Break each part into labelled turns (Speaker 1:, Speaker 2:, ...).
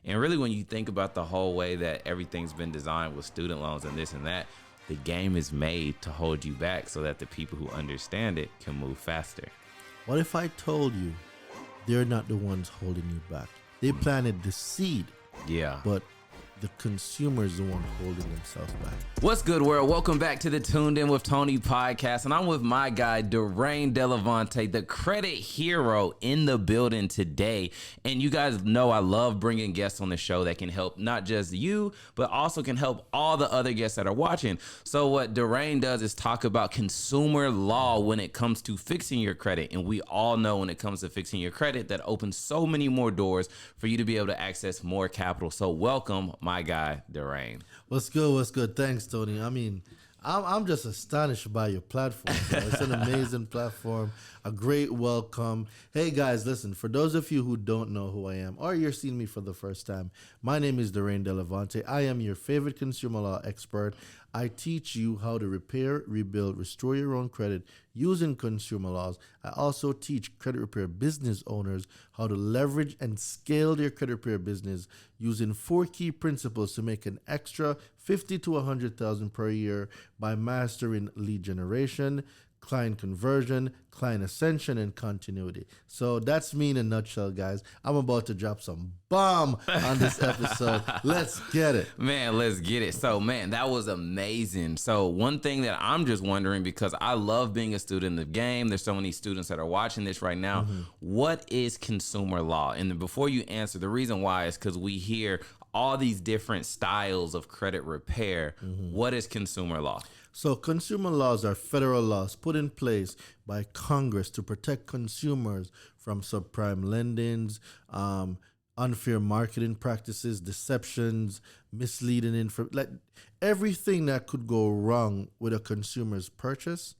Speaker 1: And really, when you think about the whole way that everything's been designed with student loans and this and that, the game is made to hold you back so that the people who understand it can move faster.
Speaker 2: What if I told you they're not the ones holding you back? They planted the seed.
Speaker 1: Yeah.
Speaker 2: But the consumer is the one holding themselves back.
Speaker 1: What's good, world? Welcome back to the Tuned In with Tony podcast. And I'm with my guy, Daraine Delevante, the credit hero in the building today. And you guys know I love bringing guests on the show that can help not just you, but also can help all the other guests that are watching. So what Daraine does is talk about consumer law when it comes to fixing your credit. And we all know when it comes to fixing your credit, that opens so many more doors for you to be able to access more capital. So welcome, my guy, Daraine.
Speaker 2: What's good? What's good? Thanks, Tony. I mean, I'm just astonished by your platform. It's an amazing platform, a great welcome. Hey, guys, listen, for those of you who don't know who I am, or you're seeing me for the first time, my name is Daraine Delevante. I am your favorite consumer law expert. I teach you how to repair, rebuild, restore your own credit using consumer laws. I also teach credit repair business owners how to leverage and scale their credit repair business using 4 key principles to make an extra $50,000 to $100,000 per year by mastering lead generation, client conversion, client ascension, and continuity. So that's me in a nutshell, guys. I'm about to drop some bomb on this episode. Let's get it.
Speaker 1: Man, let's get it. So, man, that was amazing. So one thing that I'm just wondering, because I love being a student of the game, there's so many students that are watching this right now. What is consumer law? And then before you answer, the reason why is because we hear all these different styles of credit repair. What is consumer law?
Speaker 2: So consumer laws are federal laws put in place by Congress to protect consumers from subprime lendings, unfair marketing practices, deceptions, misleading information, like everything that could go wrong with a consumer's purchase.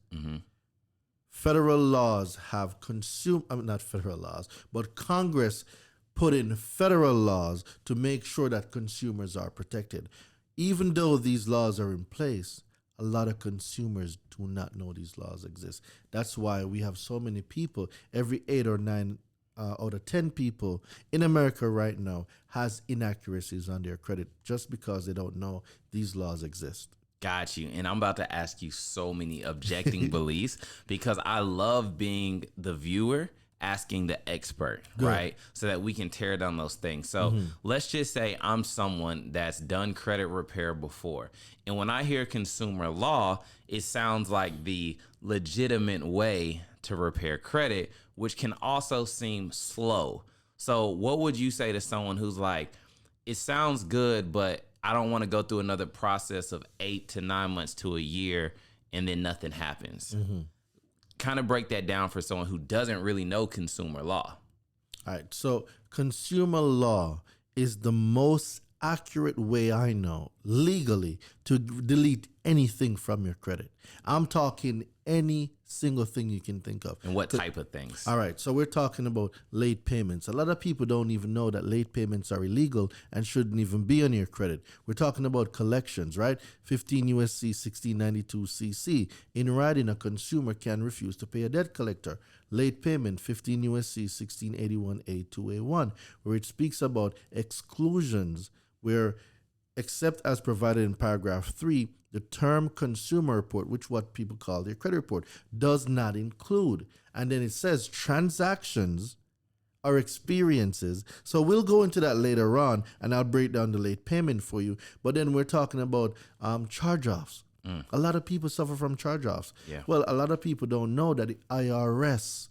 Speaker 2: Federal laws have not federal laws, but Congress put in federal laws to make sure that consumers are protected. Even though these laws are in place, a lot of consumers do not know these laws exist. That's why we have so many people, every 8 or 9 out of 10 people in America right now has inaccuracies on their credit just because they don't know these laws exist.
Speaker 1: Got you. And I'm about to ask you so many objecting beliefs because I love being the viewer asking the expert, right? So that we can tear down those things. So let's just say I'm someone that's done credit repair before. And when I hear consumer law, it sounds like the legitimate way to repair credit, which can also seem slow. So what would you say to someone who's like, it sounds good, but I don't want to go through another process of 8 to 9 months to a year and then nothing happens? Kind of break that down for someone who doesn't really know consumer law.
Speaker 2: All right. So consumer law is the most accurate way I know legally to delete anything from your credit. I'm talking any single thing you can think of.
Speaker 1: And what type of things?
Speaker 2: All right. So we're talking about late payments. A lot of people don't even know that late payments are illegal and shouldn't even be on your credit. We're talking about collections, right? 15 USC 1692 CC. In writing, a consumer can refuse to pay a debt collector. Late payment, 15 USC 1681 A2A1, where it speaks about exclusions, where except as provided in paragraph 3, the term consumer report, which what people call their credit report, does not include. And then it says transactions or experiences. So we'll go into that later on, and I'll break down the late payment for you. But then we're talking about charge-offs. A lot of people suffer from charge-offs.
Speaker 1: Yeah.
Speaker 2: Well, a lot of people don't know that the IRS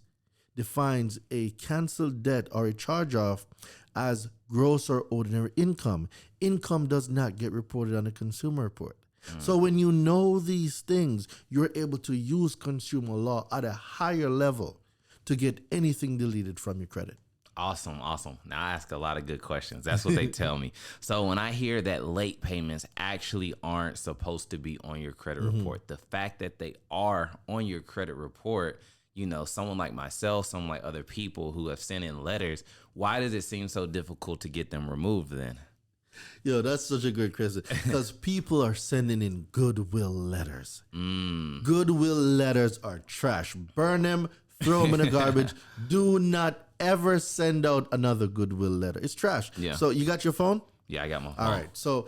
Speaker 2: defines a canceled debt or a charge-off as gross or ordinary income. Income does not get reported on a consumer report. So when you know these things, you're able to use consumer law at a higher level to get anything deleted from your credit.
Speaker 1: Awesome. Now I ask a lot of good questions. That's what they tell me. So when I hear that late payments actually aren't supposed to be on your credit report, the fact that they are on your credit report, you know, someone like myself, someone like other people who have sent in letters, why does it seem so difficult to get them removed then?
Speaker 2: Yo, that's such a good question because people are sending in Goodwill letters. Goodwill letters are trash. Burn them, throw them in the garbage. Do not ever send out another Goodwill letter. It's trash.
Speaker 1: Yeah.
Speaker 2: So you got your phone?
Speaker 1: Yeah, I got my phone.
Speaker 2: All right. So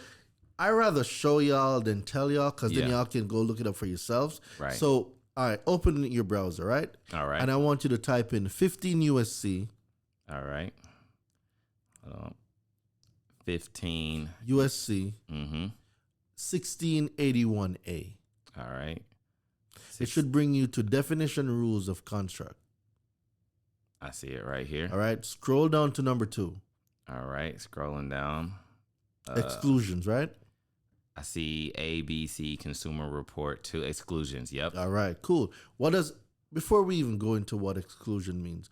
Speaker 2: I rather show y'all than tell y'all, because then
Speaker 1: Yeah.
Speaker 2: y'all can go look it up for yourselves.
Speaker 1: Right.
Speaker 2: So, all right, open your browser, right?
Speaker 1: All right.
Speaker 2: And I want you to type in 15 USC.
Speaker 1: All right. 15.
Speaker 2: USC
Speaker 1: Mm-hmm.
Speaker 2: 1681A.
Speaker 1: All right.
Speaker 2: It should bring you to definition rules of construct.
Speaker 1: I see it right here.
Speaker 2: All right. Scroll down to number 2.
Speaker 1: All right. Scrolling down.
Speaker 2: Exclusions, right?
Speaker 1: I see ABC Consumer Report to exclusions. Yep.
Speaker 2: All right. Cool. Before we even go into what exclusion means,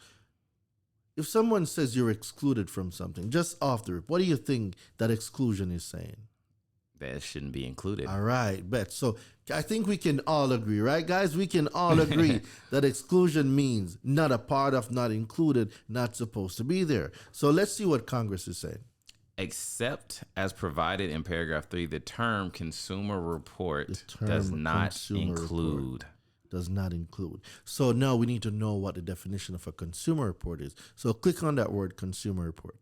Speaker 2: if someone says you're excluded from something, just off the rip, what do you think that exclusion is saying?
Speaker 1: That shouldn't be included.
Speaker 2: All right, bet. So I think we can all agree, right, guys? We can all agree that exclusion means not a part of, not included, not supposed to be there. So let's see what Congress is saying.
Speaker 1: Except as provided in paragraph 3, the term consumer report
Speaker 2: term
Speaker 1: does not
Speaker 2: consumer
Speaker 1: include.
Speaker 2: Does not include. So now we need to know what the definition of a consumer report is. So click on that word, consumer report.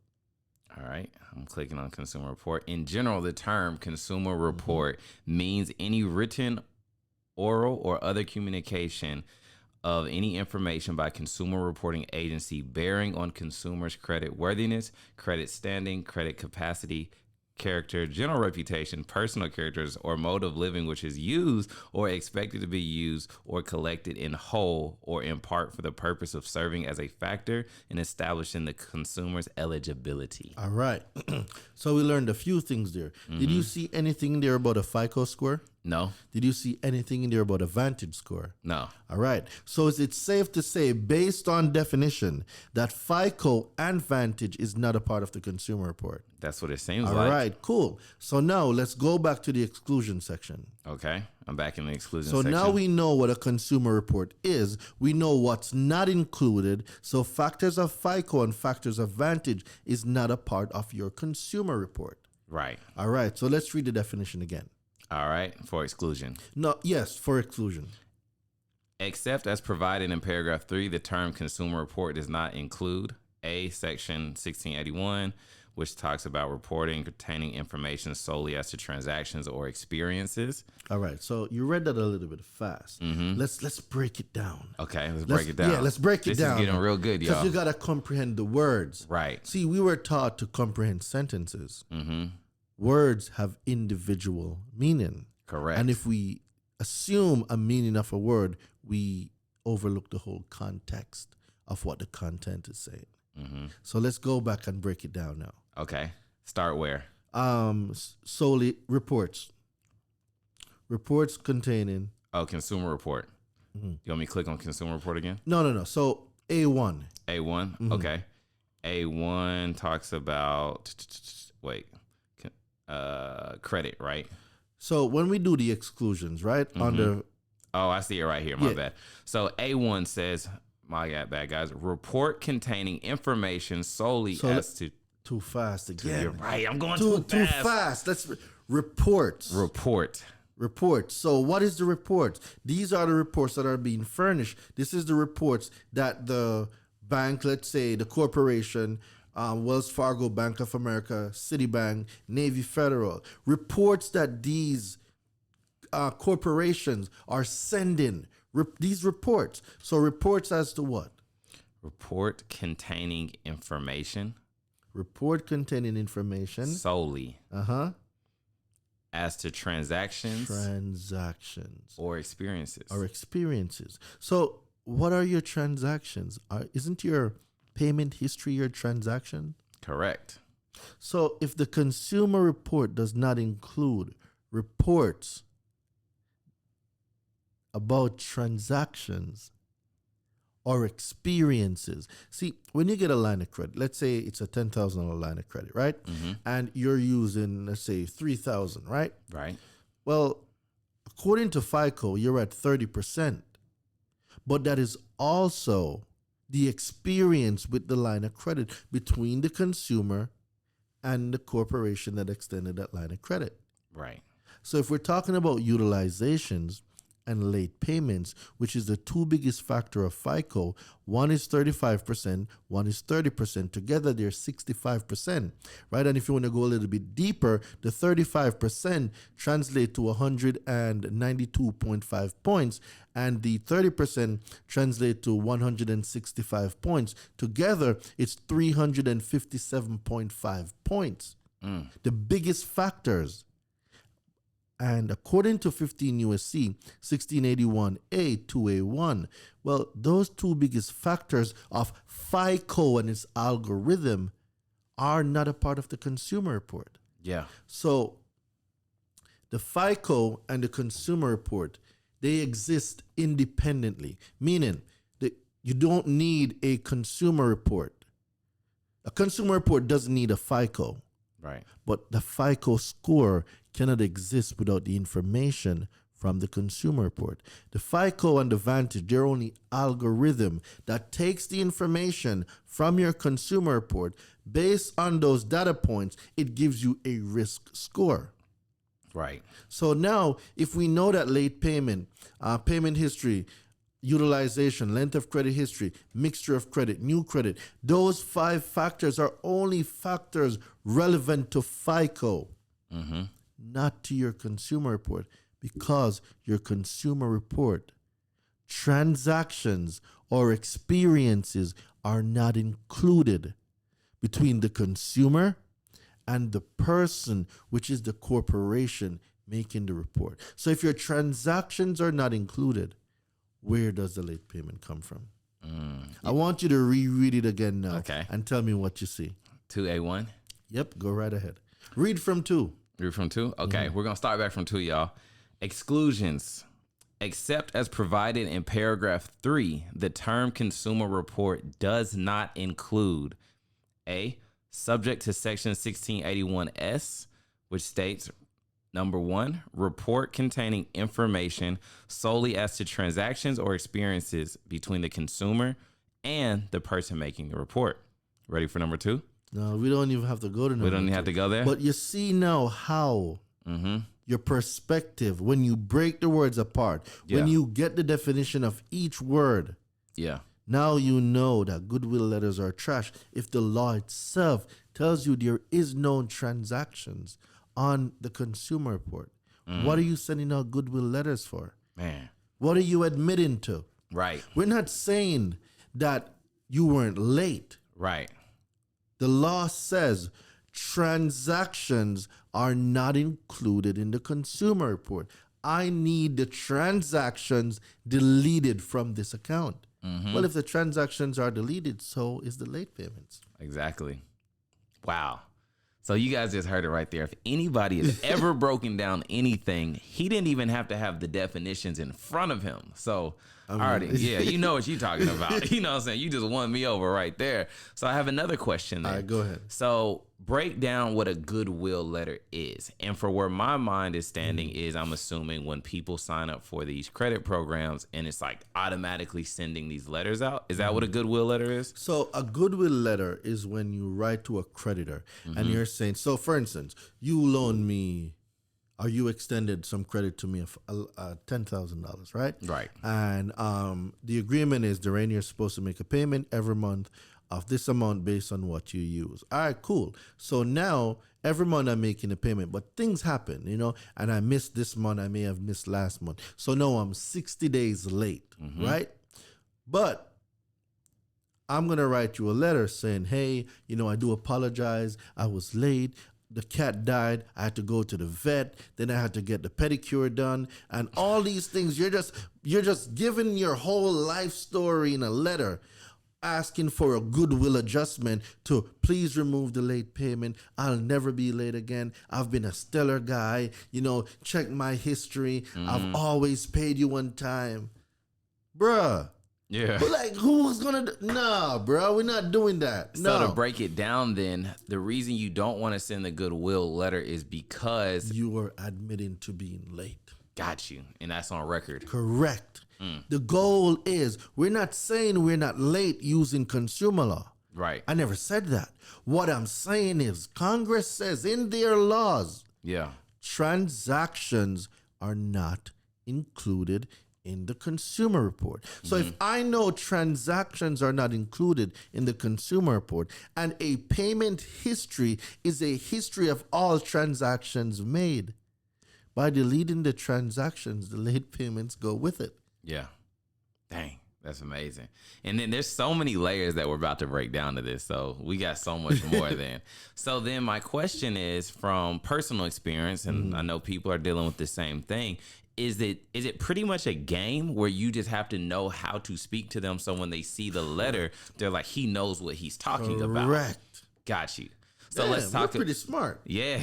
Speaker 1: All right, I'm clicking on consumer report. In general, the term consumer report means any written, oral, or other communication of any information by consumer reporting agency bearing on consumers' credit worthiness, credit standing, credit capacity, character, general reputation, personal characters, or mode of living, which is used or expected to be used or collected in whole or in part for the purpose of serving as a factor in establishing the consumer's eligibility.
Speaker 2: All right. So we learned a few things there. Did you see anything there about a FICO score?
Speaker 1: No,
Speaker 2: Did you see anything in there about a Vantage score?
Speaker 1: no.
Speaker 2: All right. So is it safe to say, based on definition, that FICO and Vantage is not a part of the consumer report?
Speaker 1: That's what it seems
Speaker 2: All
Speaker 1: like.
Speaker 2: right, cool. So now let's go back to the exclusion section.
Speaker 1: Okay, I'm back in the exclusion
Speaker 2: So
Speaker 1: section.
Speaker 2: now we know what a consumer report is. We know what's not included. So factors of FICO and factors of Vantage is not a part of your consumer report.
Speaker 1: Right.
Speaker 2: All right. So let's read the definition again.
Speaker 1: All right, for exclusion.
Speaker 2: No, yes, for exclusion.
Speaker 1: Except as provided in paragraph 3, the term consumer report does not include A, section 1681, which talks about reporting containing information solely as to transactions or experiences.
Speaker 2: All right. So you read that a little bit fast.
Speaker 1: Mm-hmm.
Speaker 2: Let's break it down.
Speaker 1: Okay, let's break it down.
Speaker 2: Yeah, let's break it
Speaker 1: This
Speaker 2: down.
Speaker 1: is getting real good,
Speaker 2: Because
Speaker 1: y'all.
Speaker 2: you got to comprehend the words.
Speaker 1: Right.
Speaker 2: See, we were taught to comprehend sentences.
Speaker 1: Mm-hmm.
Speaker 2: Words have individual meaning.
Speaker 1: Correct.
Speaker 2: And if we assume a meaning of a word, we overlook the whole context of what the content is saying.
Speaker 1: Mm-hmm.
Speaker 2: So let's go back and break it down now.
Speaker 1: Okay. Start where?
Speaker 2: Solely reports. Reports containing.
Speaker 1: Oh, consumer report.
Speaker 2: Mm-hmm.
Speaker 1: You want me to click on consumer report again?
Speaker 2: No. So A1.
Speaker 1: A1.
Speaker 2: Mm-hmm.
Speaker 1: Okay. A1 talks about credit, right?
Speaker 2: So when we do the exclusions, right?
Speaker 1: Mm-hmm.
Speaker 2: Under.
Speaker 1: Oh, I see it right here. My
Speaker 2: Yeah.
Speaker 1: bad. So A1 says, my bad, guys. Report containing information solely as to.
Speaker 2: Too fast again.
Speaker 1: You're right. I'm going
Speaker 2: Too
Speaker 1: too fast.
Speaker 2: fast. Let's reports. Reports. So what is the reports? These are the reports that are being furnished. This is the reports that the bank, let's say the corporation, Wells Fargo, Bank of America, Citibank, Navy Federal, reports that these corporations are sending. These reports. So reports as to what?
Speaker 1: Report containing information.
Speaker 2: Report containing information.
Speaker 1: Solely.
Speaker 2: Uh-huh.
Speaker 1: As to transactions.
Speaker 2: Or
Speaker 1: experiences.
Speaker 2: So what are your transactions? Isn't your payment history your transaction?
Speaker 1: Correct.
Speaker 2: So if the consumer report does not include reports about transactions or experiences. See, when you get a line of credit, let's say it's a $10,000 line of credit, right?
Speaker 1: Mm-hmm.
Speaker 2: And you're using, let's say, $3,000, right?
Speaker 1: Right.
Speaker 2: Well, according to FICO, you're at 30%. But that is also the experience with the line of credit between the consumer and the corporation that extended that line of credit.
Speaker 1: Right.
Speaker 2: So if we're talking about utilizations, and late payments, which is the two biggest factor of FICO. One is 35%, one is 30%. Together, they're 65%, right? And if you want to go a little bit deeper, the 35% translate to 192.5 points, and the 30% translate to 165 points. Together, it's 357.5 points. The biggest factors. And according to 15 USC 1681A 2A1, well, those two biggest factors of FICO and its algorithm are not a part of the consumer report.
Speaker 1: Yeah.
Speaker 2: So the FICO and the consumer report, they exist independently, meaning that you don't need a consumer report. A consumer report doesn't need a FICO.
Speaker 1: Right.
Speaker 2: But the FICO score cannot exist without the information from the consumer report. The FICO and the Vantage, they're only algorithm that takes the information from your consumer report. Based on those data points, it gives you a risk score.
Speaker 1: Right.
Speaker 2: So now, if we know that late payment, payment history, utilization, length of credit history, mixture of credit, new credit, those 5 factors are only factors relevant to FICO, not to your consumer report, because your consumer report, transactions or experiences are not included between the consumer and the person, which is the corporation making the report. So if your transactions are not included, where does the late payment come from? I want you to reread it again now.
Speaker 1: Okay.
Speaker 2: And tell me what you see.
Speaker 1: 2A1.
Speaker 2: Yep, go right ahead. Read from 2.
Speaker 1: Read from 2? Okay, we're going to start back from 2, y'all. Exclusions. Except as provided in paragraph 3, the term consumer report does not include A, subject to section 1681S, which states, number 1, report containing information solely as to transactions or experiences between the consumer and the person making the report. Ready for number 2?
Speaker 2: No, we don't even have to go to number 2.
Speaker 1: We don't even have to go there?
Speaker 2: But you see now how your perspective, when you break the words apart, when you get the definition of each word, now you know that goodwill letters are trash. If the law itself tells you there is no transactions on the consumer report, what are you sending out goodwill letters for?
Speaker 1: Man.
Speaker 2: What are you admitting to?
Speaker 1: Right.
Speaker 2: We're not saying that you weren't late.
Speaker 1: Right.
Speaker 2: The law says transactions are not included in the consumer report. I need the transactions deleted from this account. Well, if the transactions are deleted, so is the late payments.
Speaker 1: Exactly. Wow. So you guys just heard it right there. If anybody has ever broken down anything, he didn't even have to have the definitions in front of him. So already, you know what you're talking about. You know what I'm saying? You just won me over right there. So I have another question there.
Speaker 2: All right, go ahead.
Speaker 1: So break down what a goodwill letter is. And for where my mind is standing is, I'm assuming when people sign up for these credit programs and it's like automatically sending these letters out. Is that what a goodwill letter is?
Speaker 2: So a goodwill letter is when you write to a creditor and you're saying, so for instance, you loan me, or you extended some credit to me of $10,000, right?
Speaker 1: Right.
Speaker 2: And the agreement is, Daraine, you're supposed to make a payment every month of this amount based on what you use. All right, cool. So now every month I'm making a payment, but things happen, and I missed this month, I may have missed last month. So now I'm 60 days late, right? But I'm going to write you a letter saying, hey, I do apologize. I was late. The cat died. I had to go to the vet. Then I had to get the pedicure done, and all these things. You're just giving your whole life story in a letter, asking for a goodwill adjustment to please remove the late payment. I'll never be late again. I've been a stellar guy. Check my history. I've always paid you on time, bruh.
Speaker 1: Yeah.
Speaker 2: But who's gonna nah, bro, we're not doing that.
Speaker 1: So to break it down then, the reason you don't want to send the goodwill letter is because
Speaker 2: you are admitting to being late.
Speaker 1: Got you. And that's on record.
Speaker 2: Correct. The goal is, we're not saying we're not late using consumer law.
Speaker 1: Right.
Speaker 2: I never said that. What I'm saying is, Congress says in their laws, transactions are not included in the consumer report. So if I know transactions are not included in the consumer report and a payment history is a history of all transactions made, by deleting the transactions, the late payments go with it.
Speaker 1: Yeah. Dang. That's amazing. And then there's so many layers that we're about to break down to this. So we got so much more then. So then my question is, from personal experience, and I know people are dealing with the same thing, is it pretty much a game where you just have to know how to speak to them so when they see the letter, they're like, he knows what he's talking about?
Speaker 2: Correct.
Speaker 1: Got you. So
Speaker 2: Yeah,
Speaker 1: let's talk.
Speaker 2: You're pretty smart.
Speaker 1: Yeah.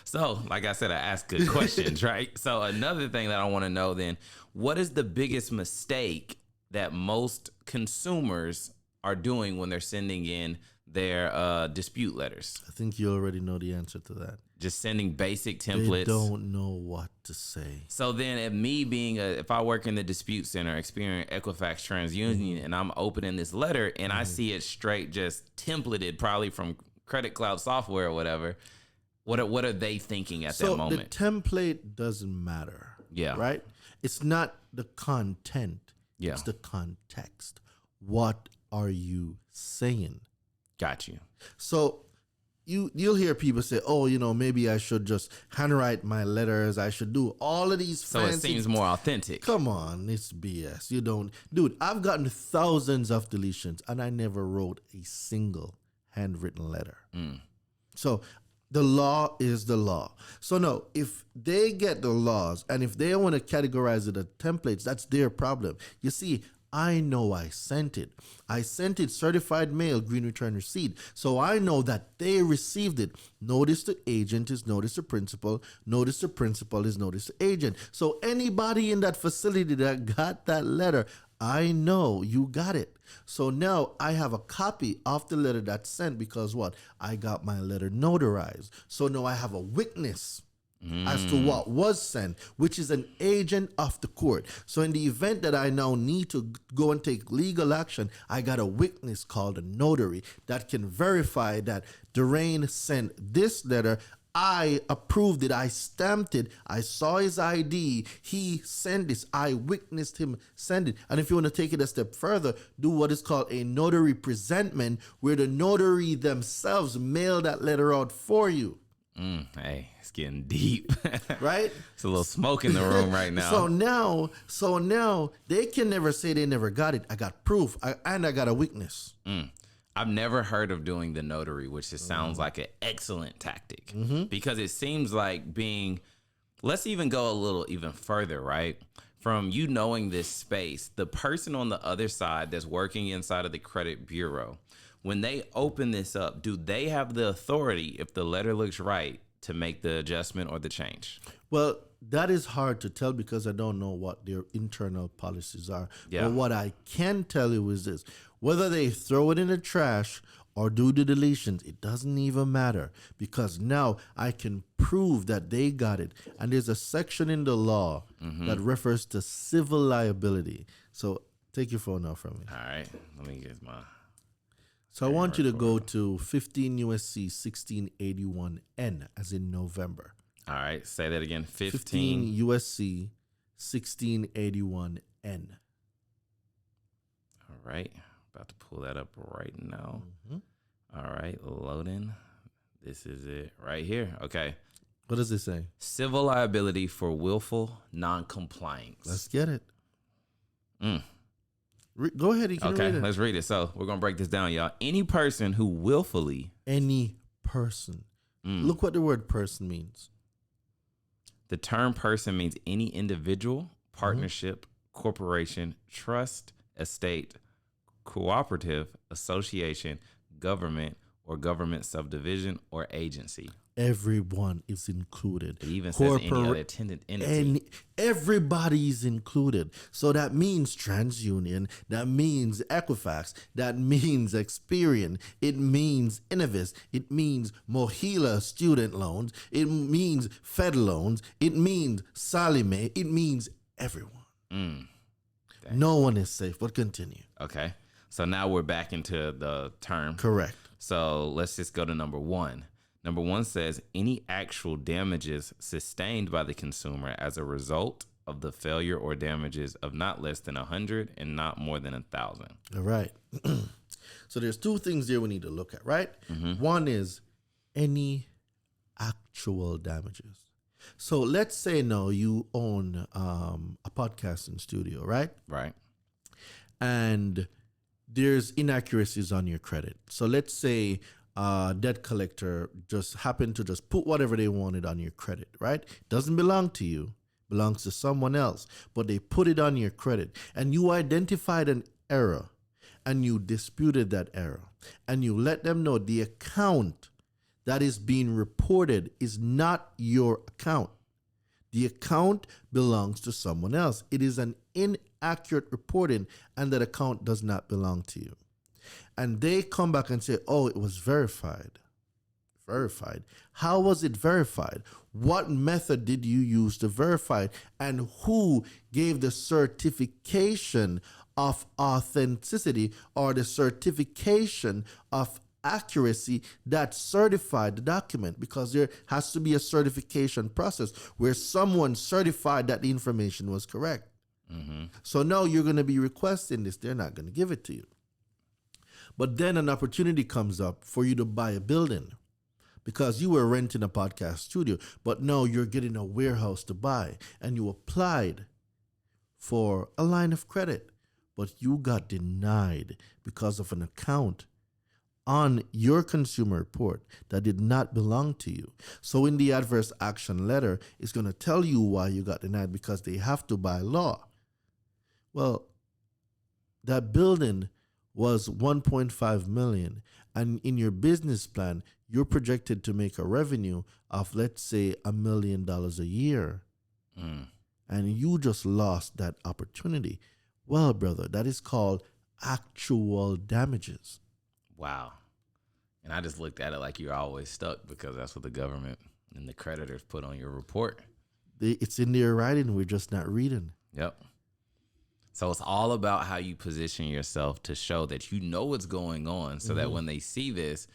Speaker 1: So, like I said, I ask good questions, right? So another thing that I want to know then, what is the biggest mistake that most consumers are doing when they're sending in their dispute letters?
Speaker 2: I think you already know the answer to that.
Speaker 1: Just sending basic templates.
Speaker 2: They don't know what to say.
Speaker 1: So then, if me being if I work in the dispute center, Experian, Equifax, TransUnion, and I'm opening this letter and I see it straight just templated, probably from Credit Cloud software or whatever, what are they thinking at that moment?
Speaker 2: The template doesn't matter.
Speaker 1: Yeah.
Speaker 2: Right? It's not the content.
Speaker 1: Yeah.
Speaker 2: It's the context. What are you saying?
Speaker 1: Got you.
Speaker 2: So you'll hear people say, oh, maybe I should just handwrite my letters. I should do all of these
Speaker 1: So
Speaker 2: fancy.
Speaker 1: it seems more authentic.
Speaker 2: Come on, it's BS. You don't. Dude, I've gotten thousands of deletions and I never wrote a single handwritten letter. So the law is the law. So no, if they get the laws and if they want to categorize it as templates, that's their problem. You see, I know I sent it. I sent it certified mail, green return receipt. So I know that they received it. Notice the agent is notice the principal. Notice the principal is notice the agent. So anybody in that facility that got that letter, I know you got it. So now I have a copy of the letter that's sent because what? I got my letter notarized. So now I have a witness as to what was sent, which is an agent of the court. So in the event that I now need to go and take legal action, I got a witness called a notary that can verify that Daraine sent this letter. I approved it. I stamped it. I saw his ID. He sent this. I witnessed him send it. And if you want to take it a step further, do what is called a notary presentment, where the notary themselves mail that letter out for you.
Speaker 1: Hey, it's getting deep.
Speaker 2: Right?
Speaker 1: It's a little smoke in the room right now.
Speaker 2: So now they can never say they never got it. I got proof and I got a witness.
Speaker 1: I've never heard of doing the notary, which just sounds like an excellent tactic, because it seems like let's even go a little even further, right? From you knowing this space, the person on the other side that's working inside of the credit bureau, when they open this up, do they have the authority, if the letter looks right, to make the adjustment or the change?
Speaker 2: Well, that is hard to tell because I don't know what their internal policies are.
Speaker 1: Yeah.
Speaker 2: But what I can tell you is this: whether they throw it in the trash or do the deletions, it doesn't even matter, because now I can prove that they got it. And there's a section in the law that refers to civil liability. So take your phone off from me.
Speaker 1: All right, let me get my...
Speaker 2: So I want you to go to 15 USC 1681N, as in November.
Speaker 1: All right, say that again.
Speaker 2: 15 USC 1681N.
Speaker 1: All right, about to pull that up right now. All right, loading. This is it right here. Okay.
Speaker 2: What does it say?
Speaker 1: Civil liability for willful noncompliance.
Speaker 2: Let's get it. Go ahead. You can
Speaker 1: Okay,
Speaker 2: read it.
Speaker 1: let's read it. So we're going to break this down, y'all. Any person who willfully...
Speaker 2: Any person. Look what the word person means.
Speaker 1: The term person means any individual, partnership, corporation, trust, estate, cooperative, association, government, or government subdivision or agency.
Speaker 2: Everyone is included.
Speaker 1: It even says any other attendant entity.
Speaker 2: Everybody's included. So that means TransUnion, that means Equifax, that means Experian, it means Innovis, it means Mohila student loans, it means Fed loans, it means Sallie Mae, it means everyone. No one is safe, but continue.
Speaker 1: Okay. So now we're back into the term.
Speaker 2: Correct.
Speaker 1: So let's just go to number one. Number one says any actual damages sustained by the consumer as a result of the failure or damages of not less than 100 and not more than 1,000.
Speaker 2: All right. So there's two things there we need to look at, right? One is any actual damages. So let's say now you own a podcasting studio, right?
Speaker 1: Right.
Speaker 2: And there's inaccuracies on your credit. So let's say debt collector just happened to just put whatever they wanted on your credit, right? Doesn't belong to you, belongs to someone else, but they put it on your credit, and you identified an error and you disputed that error, and you let them know the account that is being reported is not your account. The account belongs to someone else. It is an inaccurate reporting, and that account does not belong to you. And they come back and say, oh, it was verified. Verified. How was it verified? What method did you use to verify it? And who gave the certification of authenticity or the certification of accuracy that certified the document? Because there has to be a certification process where someone certified that the information was correct. So now you're going to be requesting this. They're not going to give it to you. But then an opportunity comes up for you to buy a building because you were renting a podcast studio, but now you're getting a warehouse to buy, and you applied for a line of credit, but you got denied because of an account on your consumer report that did not belong to you. So in the adverse action letter, it's going to tell you why you got denied, because they have to by law. Well, that building was 1.5 million, and in your business plan, you're projected to make a revenue of, let's say, $1 million a year. And you just lost that opportunity. Well, brother, that is called actual damages.
Speaker 1: Wow. And I just looked at it like you're always stuck, because that's what the government and the creditors put on your report.
Speaker 2: It's in their writing. We're just not reading.
Speaker 1: Yep. So it's all about how you position yourself to show that you know what's going on, so that when they see this,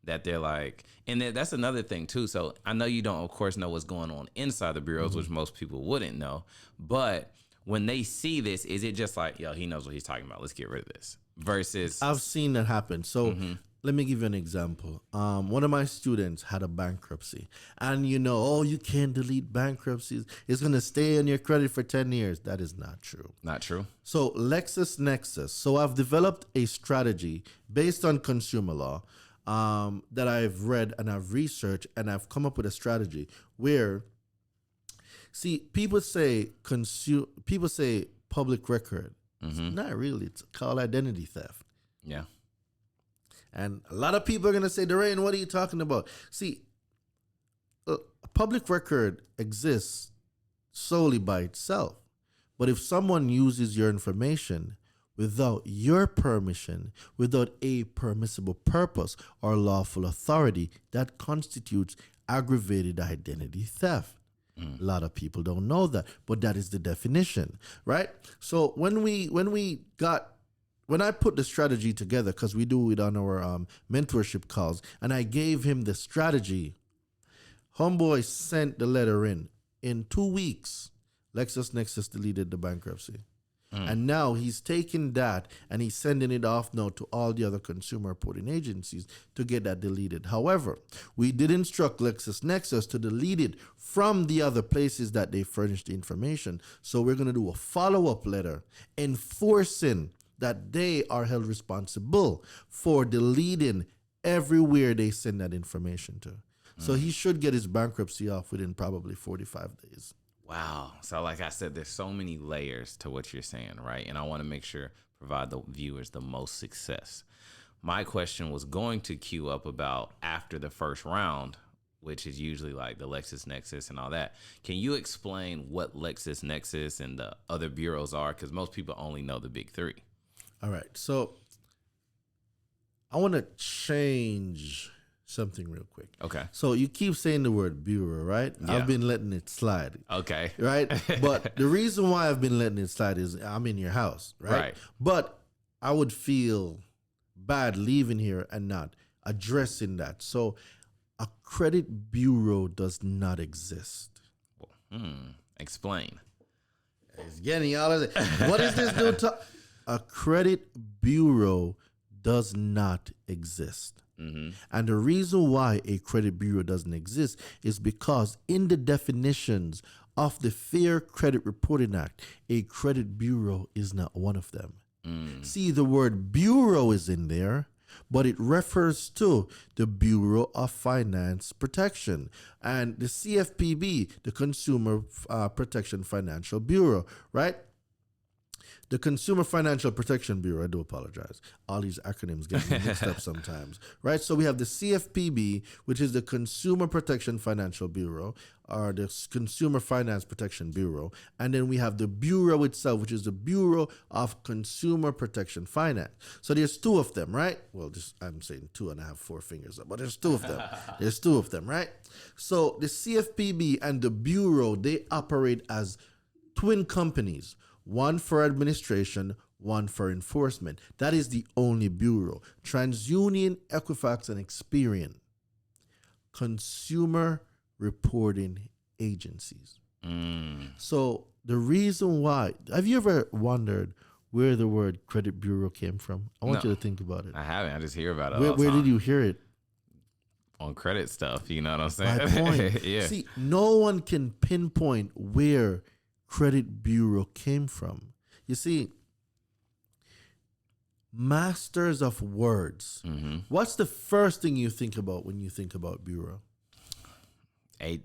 Speaker 1: that they're like, and that's another thing too. So I know you don't, of course, know what's going on inside the bureaus, which most people wouldn't know. But when they see this, is it just like, yo, he knows what he's talking about, let's get rid of this? Versus,
Speaker 2: I've seen that happen. So let me give you an example. One of my students had a bankruptcy, and you can't delete bankruptcies. It's going to stay on your credit for 10 years. That is not true.
Speaker 1: not true.
Speaker 2: So LexisNexis. So I've developed a strategy based on consumer law that I've read and I've researched, and I've come up with a strategy where, see, people say public record. It's not really. It's called identity theft.
Speaker 1: Yeah.
Speaker 2: And a lot of people are going to say, Daraine, what are you talking about? See, a public record exists solely by itself. But if someone uses your information without your permission, without a permissible purpose or lawful authority, that constitutes aggravated identity theft. A lot of people don't know that, but that is the definition, right? So when I put the strategy together, because we do it on our mentorship calls, and I gave him the strategy, homeboy sent the letter in. In 2 weeks, LexisNexis deleted the bankruptcy. And now he's taking that and he's sending it off now to all the other consumer reporting agencies to get that deleted. However, we did instruct LexisNexis to delete it from the other places that they furnished the information. So we're going to do a follow-up letter enforcing that they are held responsible for deleting everywhere they send that information to. So he should get his bankruptcy off within probably 45 days.
Speaker 1: Wow. So like I said, there's so many layers to what you're saying, right? And I want to make sure, provide the viewers the most success. My question was going to queue up about after the first round, which is usually like the LexisNexis and all that. Can you explain what LexisNexis and the other bureaus are? Because most people only know the big three.
Speaker 2: All right. So I want to change something real quick.
Speaker 1: Okay.
Speaker 2: So you keep saying the word bureau, right?
Speaker 1: Yeah.
Speaker 2: I've been letting it slide.
Speaker 1: Okay.
Speaker 2: Right? But the reason why I've been letting it slide is I'm in your house, right?
Speaker 1: Right.
Speaker 2: But I would feel bad leaving here and not addressing that. So a credit bureau does not exist.
Speaker 1: Explain.
Speaker 2: It's getting all of it. What is this dude A credit bureau does not exist. And the reason why a credit bureau doesn't exist is because in the definitions of the Fair Credit Reporting Act, a credit bureau is not one of them. See, the word bureau is in there, but it refers to the Bureau of Finance Protection and the CFPB, the Consumer Protection Financial Bureau, right? The Consumer Financial Protection Bureau, I do apologize. All these acronyms get me mixed up sometimes, right? So we have the CFPB, which is the Consumer Protection Financial Bureau, or the Consumer Finance Protection Bureau. And then we have the Bureau itself, which is the Bureau of Consumer Protection Finance. So there's two of them, right? Well, I'm saying two and I have four fingers up, but there's two of them. There's two of them, right? So the CFPB and the Bureau, they operate as twin companies. One for administration, one for enforcement. That is the only bureau. TransUnion, Equifax, and Experian. Consumer reporting agencies. So the reason why, have you ever wondered where the word credit bureau came from? I want you to think about it.
Speaker 1: I haven't. I just hear about it.
Speaker 2: Where did you hear it?
Speaker 1: On credit stuff. You know what I'm saying?
Speaker 2: My point.
Speaker 1: Yeah.
Speaker 2: See, no one can pinpoint where credit bureau came from. You see, masters of words. What's the first thing you think about when you think about bureau?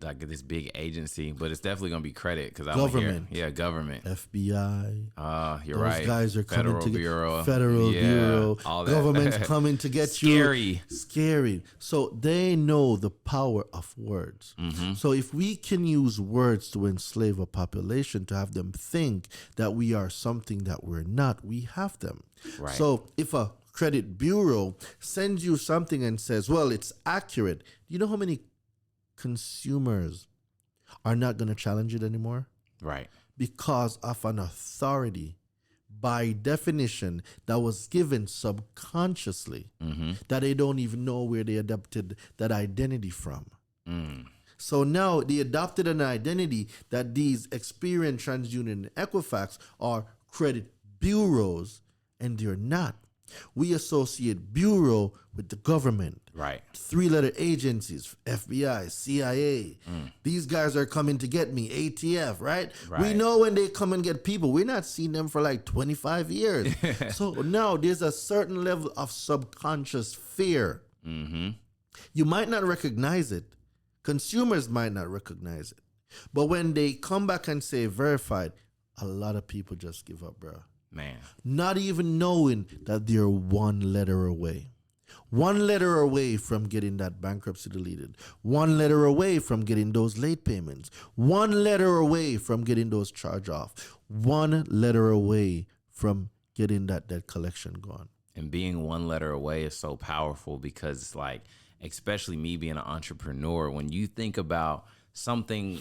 Speaker 1: Like this big agency, but it's definitely gonna be credit because
Speaker 2: government.
Speaker 1: Government.
Speaker 2: FBI.
Speaker 1: You're
Speaker 2: Those
Speaker 1: right.
Speaker 2: guys are
Speaker 1: Federal
Speaker 2: coming to
Speaker 1: Bureau.
Speaker 2: Federal Bureau.
Speaker 1: All that.
Speaker 2: Government's coming to get
Speaker 1: Scary.
Speaker 2: you. Scary. So they know the power of words. So if we can use words to enslave a population, to have them think that we are something that we're not, we have them.
Speaker 1: Right.
Speaker 2: So if a credit bureau sends you something and says, well, it's accurate, do you know how many consumers are not going to challenge it anymore?
Speaker 1: Right.
Speaker 2: Because of an authority, by definition, that was given subconsciously, that they don't even know where they adopted that identity from. So now they adopted an identity that these Experian, TransUnion, and Equifax are credit bureaus, and they're not. We associate bureau with the government.
Speaker 1: Right.
Speaker 2: 3-letter agencies, FBI, CIA. These guys are coming to get me, ATF, right? We know when they come and get people. We're not seeing them for like 25 years. So now there's a certain level of subconscious fear. You might not recognize it. Consumers might not recognize it. But when they come back and say verified, a lot of people just give up, bro.
Speaker 1: Man.
Speaker 2: Not even knowing that they're one letter away. One letter away from getting that bankruptcy deleted. One letter away from getting those late payments. One letter away from getting those charge off. One letter away from getting that debt collection gone.
Speaker 1: And being one letter away is so powerful because it's like, especially me being an entrepreneur, when you think about something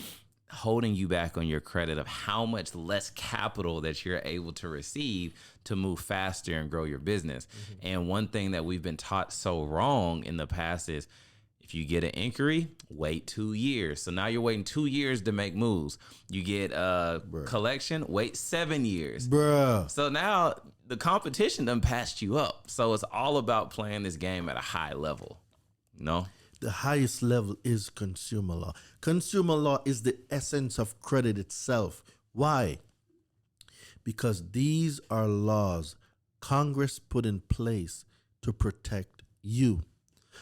Speaker 1: holding you back on your credit of how much less capital that you're able to receive to move faster and grow your business. And one thing that we've been taught so wrong in the past is if you get an inquiry, wait 2 years. So now you're waiting 2 years to make moves. You get a collection, wait 7 years.
Speaker 2: Bruh.
Speaker 1: So now the competition done passed you up. So it's all about playing this game at a high level. No?
Speaker 2: The highest level is consumer law. Consumer law is the essence of credit itself. Why? Because these are laws Congress put in place to protect you.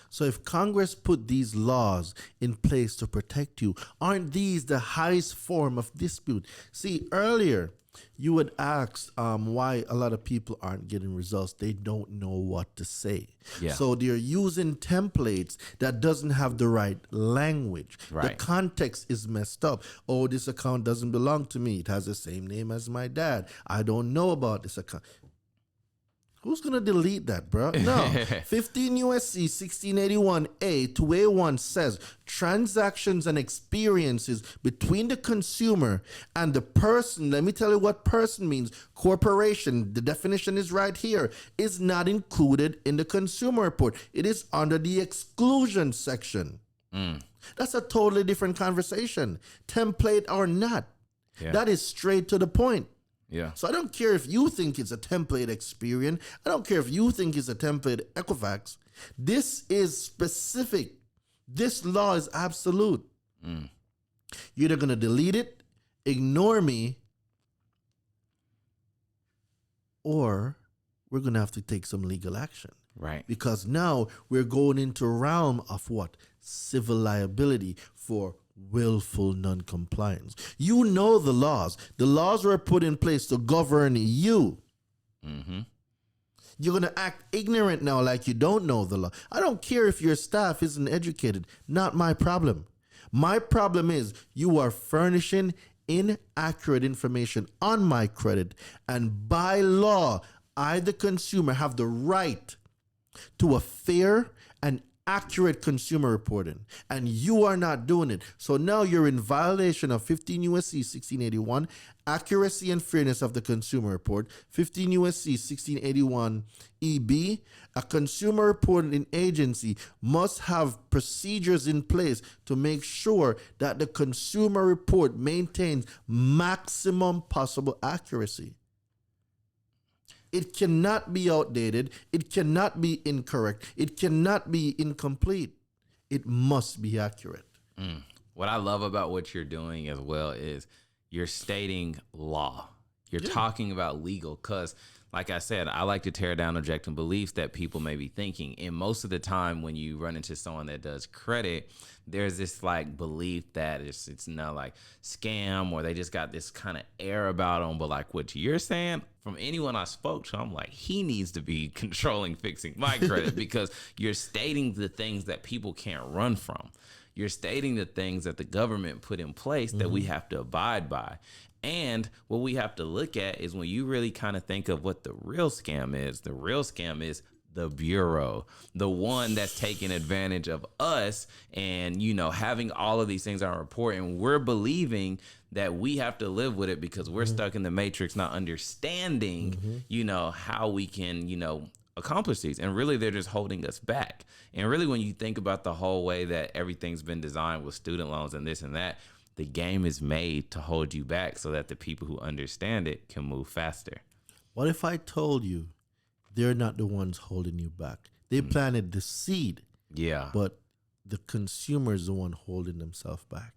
Speaker 2: So if Congress put these laws in place to protect you, aren't these the highest form of dispute? See, earlier you had asked why a lot of people aren't getting results. They don't know what to say.
Speaker 1: Yeah.
Speaker 2: So they're using templates that doesn't have the right language.
Speaker 1: Right.
Speaker 2: The context is messed up. Oh, this account doesn't belong to me. It has the same name as my dad. I don't know about this account. Who's going to delete that, bro? No. 15 U.S.C. 1681A to A1 says transactions and experiences between the consumer and the person, let me tell you what person means, corporation, the definition is right here, is not included in the consumer report. It is under the exclusion section. That's a totally different conversation. Template or not.
Speaker 1: Yeah.
Speaker 2: That is straight to the point.
Speaker 1: Yeah.
Speaker 2: So I don't care if you think it's a template Experian. I don't care if you think it's a template Equifax. This is specific. This law is absolute. You're either going to delete it, ignore me, or we're going to have to take some legal action.
Speaker 1: Right.
Speaker 2: Because now we're going into a realm of what? Civil liability for willful non-compliance. You know the laws. The laws were put in place to govern you. You're going to act ignorant now like you don't know the law. I don't care if your staff isn't educated. Not my problem. My problem is you are furnishing inaccurate information on my credit. And by law, I, the consumer, have the right to a fair and accurate consumer reporting, and you are not doing it. So now you're in violation of 15 USC 1681, accuracy and fairness of the consumer report, 15 USC 1681 EB. A consumer reporting agency must have procedures in place to make sure that the consumer report maintains maximum possible accuracy. It cannot be outdated. It cannot be incorrect. It cannot be incomplete. It must be accurate.
Speaker 1: What I love about what you're doing as well is you're stating law. You're talking about legal because, like I said, I like to tear down objecting beliefs that people may be thinking. And most of the time when you run into someone that does credit, there's this like belief that it's not like scam, or they just got this kind of air about them. But like what you're saying, from anyone I spoke to, I'm like, he needs to be controlling, fixing my credit because you're stating the things that people can't run from. You're stating the things that the government put in place that we have to abide by. And what we have to look at is when you really kind of think of what the real scam is the bureau, the one that's taking advantage of us and, you know, having all of these things on our report. And we're believing that we have to live with it because we're stuck in the matrix, not understanding, you know, how we can, you know, accomplish these. And really, they're just holding us back. And really, when you think about the whole way that everything's been designed with student loans and this and that, the game is made to hold you back so that the people who understand it can move faster.
Speaker 2: What if I told you they're not the ones holding you back? They planted the seed.
Speaker 1: Yeah.
Speaker 2: But the consumer is the one holding themselves back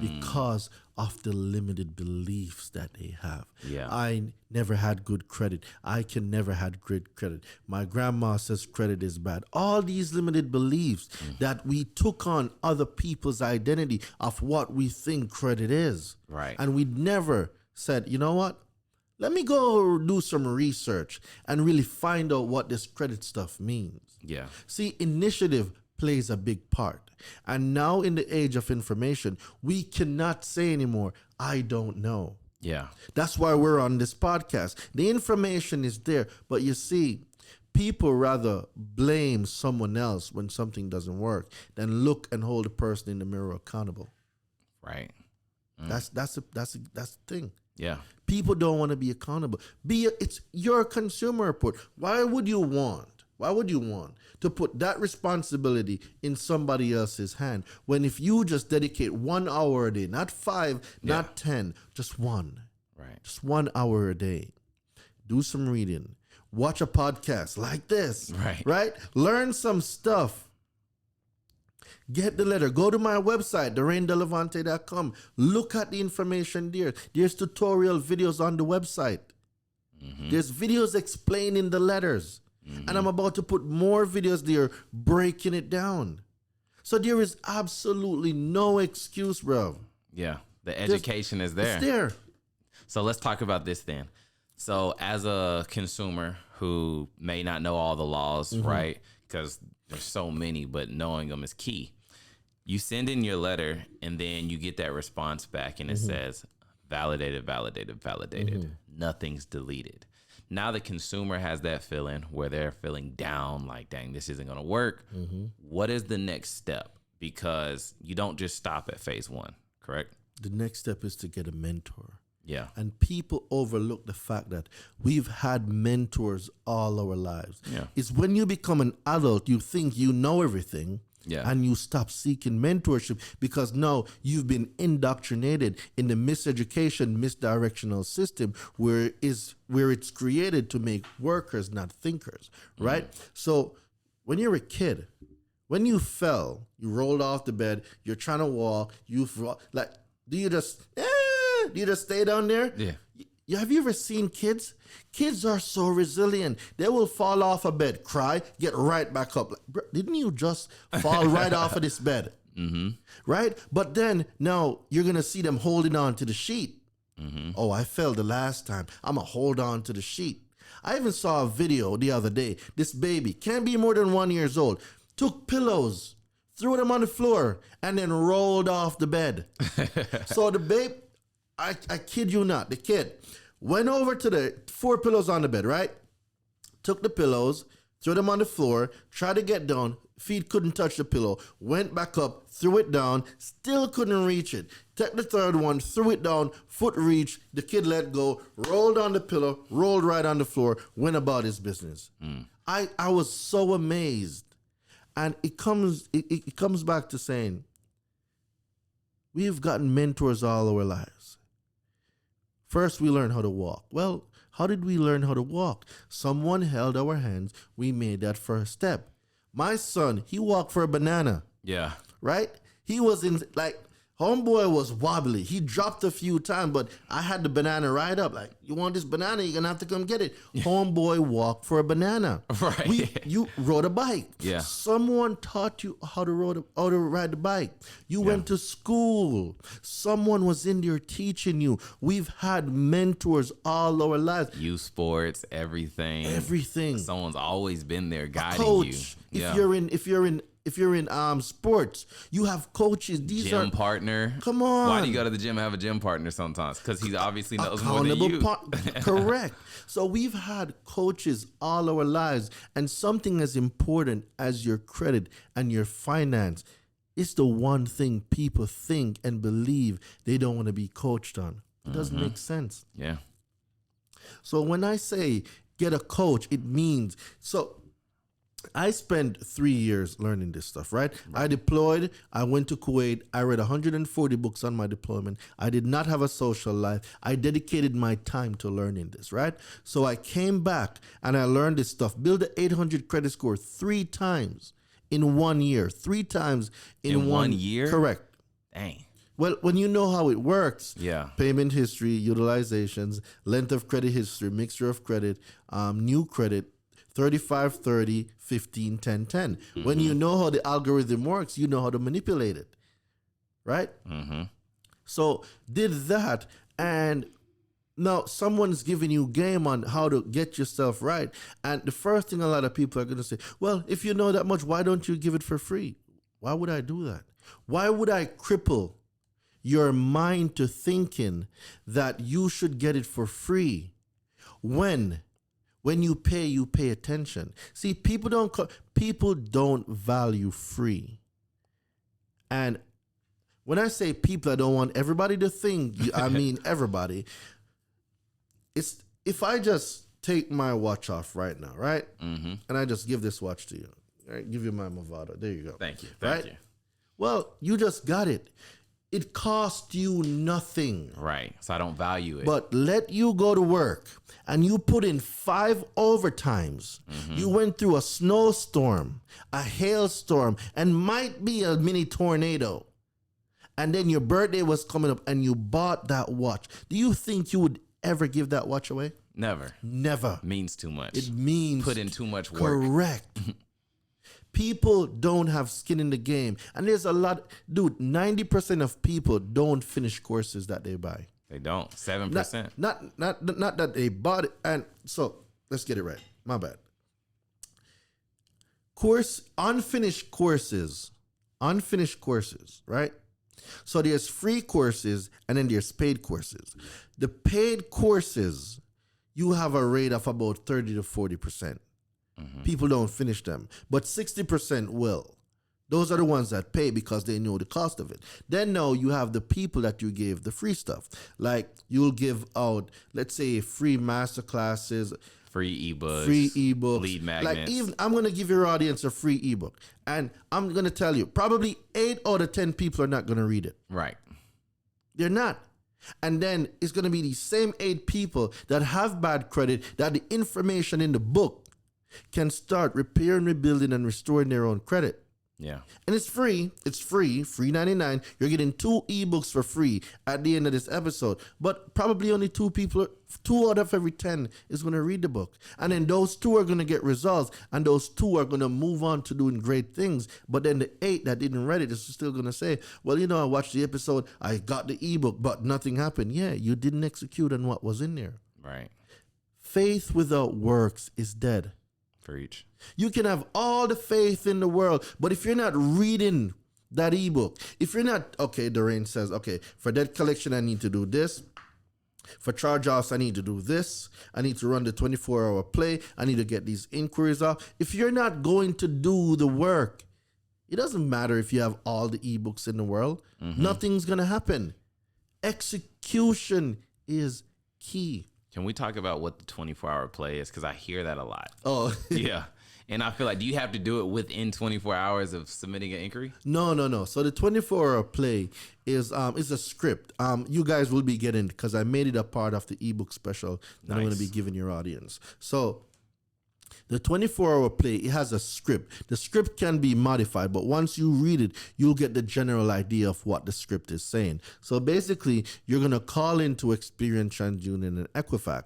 Speaker 2: because of the limited beliefs that they have.
Speaker 1: Yeah.
Speaker 2: I never had good credit. I can never had great credit. My grandma says credit is bad. All these limited beliefs that we took on other people's identity of what we think credit is.
Speaker 1: Right.
Speaker 2: And we never said, you know what? Let me go do some research and really find out what this credit stuff means.
Speaker 1: Yeah.
Speaker 2: See, initiative plays a big part. And now in the age of information, we cannot say anymore, I don't know.
Speaker 1: Yeah.
Speaker 2: That's why we're on this podcast. The information is there, but you see, people rather blame someone else when something doesn't work than look and hold the person in the mirror accountable.
Speaker 1: Right.
Speaker 2: That's the thing.
Speaker 1: Yeah.
Speaker 2: People don't want to be accountable. It's your consumer report. Why would you want to put that responsibility in somebody else's hand when if you just dedicate 1 hour a day, not 5, not 10, just one.
Speaker 1: Right.
Speaker 2: Just 1 hour a day. Do some reading. Watch a podcast like this. Right? Learn some stuff. Get the letter. Go to my website, DaraineDelevante.com. Look at the information there. There's tutorial videos on the website. There's videos explaining the letters. And I'm about to put more videos there breaking it down. So there is absolutely no excuse, bro.
Speaker 1: Yeah. The education is there.
Speaker 2: It's there.
Speaker 1: So let's talk about this then. So as a consumer who may not know all the laws, right? Because there's so many, but knowing them is key. You send in your letter and then you get that response back and it says validated. Nothing's deleted. Now the consumer has that feeling where they're feeling down, like, dang, this isn't going to work. What is the next step? Because you don't just stop at phase 1, correct?
Speaker 2: The next step is to get a mentor.
Speaker 1: Yeah.
Speaker 2: And people overlook the fact that we've had mentors all our lives.
Speaker 1: Yeah.
Speaker 2: It's when you become an adult, you think you know everything,
Speaker 1: Yeah.
Speaker 2: And you stop seeking mentorship because now you've been indoctrinated in the miseducation, misdirectional system where it's created to make workers, not thinkers, right? So when you're a kid, when you fell, you rolled off the bed, you're trying to walk, like, do you just stay down there?
Speaker 1: Yeah.
Speaker 2: Have you ever seen kids? Kids are so resilient. They will fall off a bed, cry, get right back up. Like, bro, didn't you just fall right off of this bed?
Speaker 1: Mm-hmm.
Speaker 2: Right? But then now you're going to see them holding on to the sheet.
Speaker 1: Mm-hmm.
Speaker 2: Oh, I fell the last time. I'm going to hold on to the sheet. I even saw a video the other day. This baby, can't be more than 1 year old, took pillows, threw them on the floor, and then rolled off the bed. So the babe, I kid you not, the kid went over to the 4 pillows on the bed, right? Took the pillows, threw them on the floor, tried to get down, feet couldn't touch the pillow, went back up, threw it down, still couldn't reach it. Took the third one, threw it down, foot reached, the kid let go, rolled on the pillow, rolled right on the floor, went about his business. I was so amazed. And it comes back to saying, we've gotten mentors all our lives. First, we learn how to walk. Well, how did we learn how to walk? Someone held our hands. We made that first step. My son, he walked for a banana,
Speaker 1: Yeah.
Speaker 2: right? He was in, like, homeboy was wobbly. He dropped a few times, but I had the banana right up. Like, you want this banana? You're going to have to come get it. Homeboy walked for a banana.
Speaker 1: Right.
Speaker 2: You rode a bike.
Speaker 1: Yeah.
Speaker 2: Someone taught you how to ride the bike. You went to school. Someone was in there teaching you. We've had mentors all our lives.
Speaker 1: Youth sports, everything.
Speaker 2: Everything.
Speaker 1: Someone's always been there guiding
Speaker 2: Coach.
Speaker 1: you.
Speaker 2: If you're in sports, you have coaches. These
Speaker 1: Gym
Speaker 2: are
Speaker 1: partner.
Speaker 2: Come on.
Speaker 1: Why do you go to the gym and have a gym partner sometimes? Because he obviously knows more than you.
Speaker 2: Correct. So we've had coaches all our lives, and something as important as your credit and your finance is the one thing people think and believe they don't want to be coached on. It doesn't make sense.
Speaker 1: Yeah.
Speaker 2: So when I say get a coach, it means I spent 3 years learning this stuff, right? I deployed. I went to Kuwait. I read 140 books on my deployment. I did not have a social life. I dedicated my time to learning this, right? So I came back and I learned this stuff. Build an 800 credit score 3 times in 1 year. 3 times in
Speaker 1: 1 year?
Speaker 2: Correct.
Speaker 1: Dang.
Speaker 2: Well, when you know how it works,
Speaker 1: Yeah.
Speaker 2: payment history, utilizations, length of credit history, mixture of credit, new credit, 35, 30, 15, 10, 10. When you know how the algorithm works, you know how to manipulate it, right? So did that, and now someone's giving you game on how to get yourself right. And the first thing a lot of people are going to say, well, if you know that much, why don't you give it for free? Why would I do that? Why would I cripple your mind to thinking that you should get it for free when you pay attention? See, people don't value free. And when I say people, I don't want everybody to think, I mean everybody. It's if I just take my watch off right now, right? And I just give this watch to you. All right, give you my Movado. There you go.
Speaker 1: Thank you.
Speaker 2: Right?
Speaker 1: Thank you.
Speaker 2: Well, you just got it. It cost you nothing.
Speaker 1: Right. So I don't value it.
Speaker 2: But let you go to work and you put in 5 overtimes. You went through a snowstorm, a hailstorm, and might be a mini tornado. And then your birthday was coming up and you bought that watch. Do you think you would ever give that watch away?
Speaker 1: Never.
Speaker 2: Never.
Speaker 1: Means too much.
Speaker 2: It means
Speaker 1: put in too much work.
Speaker 2: Correct. People don't have skin in the game. And there's a lot, dude, 90% of people don't finish courses that they buy.
Speaker 1: They don't. 7%.
Speaker 2: Not that they bought it. And so let's get it right. My bad. Unfinished courses, right? So there's free courses and then there's paid courses. The paid courses, you have a rate of about 30 to 40%. People don't finish them, but 60% will. Those are the ones that pay because they know the cost of it. Then now you have the people that you gave the free stuff. Like you'll give out, let's say, free master classes
Speaker 1: Free ebooks.
Speaker 2: Free ebooks.
Speaker 1: Lead magnets.
Speaker 2: Like even I'm gonna give your audience a free ebook. And I'm gonna tell you, probably 8 out of 10 people are not gonna read it.
Speaker 1: Right.
Speaker 2: They're not. And then it's gonna be these same 8 people that have bad credit, that the information in the book can start repairing, rebuilding, and restoring their own credit.
Speaker 1: Yeah.
Speaker 2: And it's free. It's free. Free 99. You're getting 2 ebooks for free at the end of this episode. But probably only 2 out of every 10 is going to read the book. And then those 2 are going to get results. And those 2 are going to move on to doing great things. But then the 8 that didn't read it is still going to say, well, I watched the episode. I got the ebook, but nothing happened. Yeah, you didn't execute on what was in there.
Speaker 1: Right.
Speaker 2: Faith without works is dead.
Speaker 1: Preach.
Speaker 2: You can have all the faith in the world, but if you're not reading that ebook, if you're not, okay, Daraine says, okay, for debt collection, I need to do this. For charge-offs, I need to do this. I need to run the 24-hour play. I need to get these inquiries off. If you're not going to do the work, it doesn't matter if you have all the ebooks in the world. Mm-hmm. Nothing's going to happen. Execution is key.
Speaker 1: Can we talk about what the 24-hour play is? Because I hear that a lot.
Speaker 2: Oh.
Speaker 1: Yeah. And I feel like, do you have to do it within 24 hours of submitting an inquiry?
Speaker 2: No. So the 24-hour play is a script. You guys will be getting, because I made it a part of the ebook special that I'm going to be giving your audience. So the 24-hour play, it has a script. The script can be modified, but once you read it, you'll get the general idea of what the script is saying. So basically, you're going to call into Experian, TransUnion, and Equifax,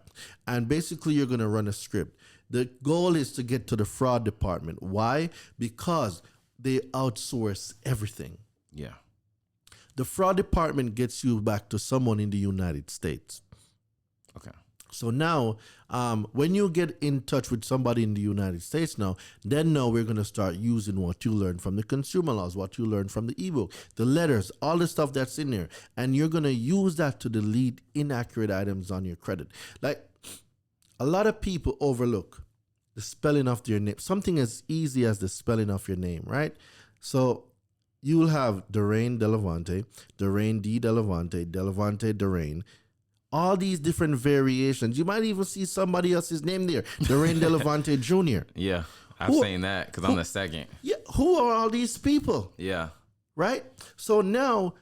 Speaker 2: and basically you're going to run a script. The goal is to get to the fraud department. Why? Because they outsource everything.
Speaker 1: Yeah.
Speaker 2: The fraud department gets you back to someone in the United States.
Speaker 1: Okay.
Speaker 2: So now, when you get in touch with somebody in the United States now we're going to start using what you learned from the consumer laws, what you learned from the ebook, the letters, all the stuff that's in there. And you're going to use that to delete inaccurate items on your credit. Like, a lot of people overlook the spelling of their name. Something as easy as the spelling of your name, right? So you'll have Daraine Delevante, Daraine D. Delevante, Delevante Daraine, all these different variations. You might even see somebody else's name there, Daraine Delevante Jr.
Speaker 1: Yeah, I've seen that because I'm the second.
Speaker 2: Yeah, who are all these people?
Speaker 1: Yeah.
Speaker 2: Right? So now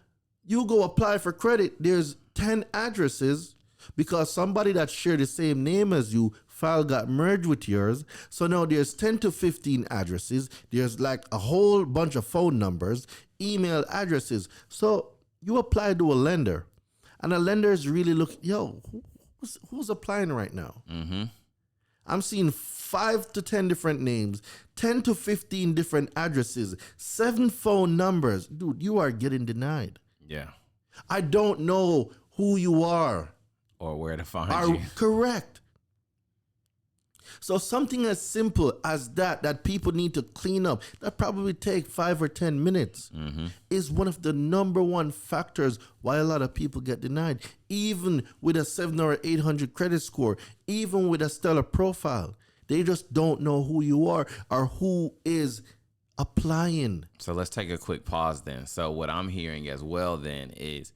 Speaker 2: you go apply for credit. There's 10 addresses because somebody that shared the same name as you file got merged with yours. So now there's 10 to 15 addresses. There's like a whole bunch of phone numbers, email addresses. So you apply to a lender, and a lender is really looking, who's applying right now? Mm-hmm. I'm seeing 5 to 10 different names, 10 to 15 different addresses, 7 phone numbers. Dude, you are getting denied.
Speaker 1: Yeah.
Speaker 2: I don't know who you are.
Speaker 1: Or where to find you.
Speaker 2: Correct. So something as simple as that people need to clean up, that probably take 5 or 10 minutes, is one of the number one factors why a lot of people get denied. Even with a 700 or 800 credit score, even with a stellar profile, they just don't know who you are or who is applying.
Speaker 1: So let's take a quick pause then. So what I'm hearing as well then is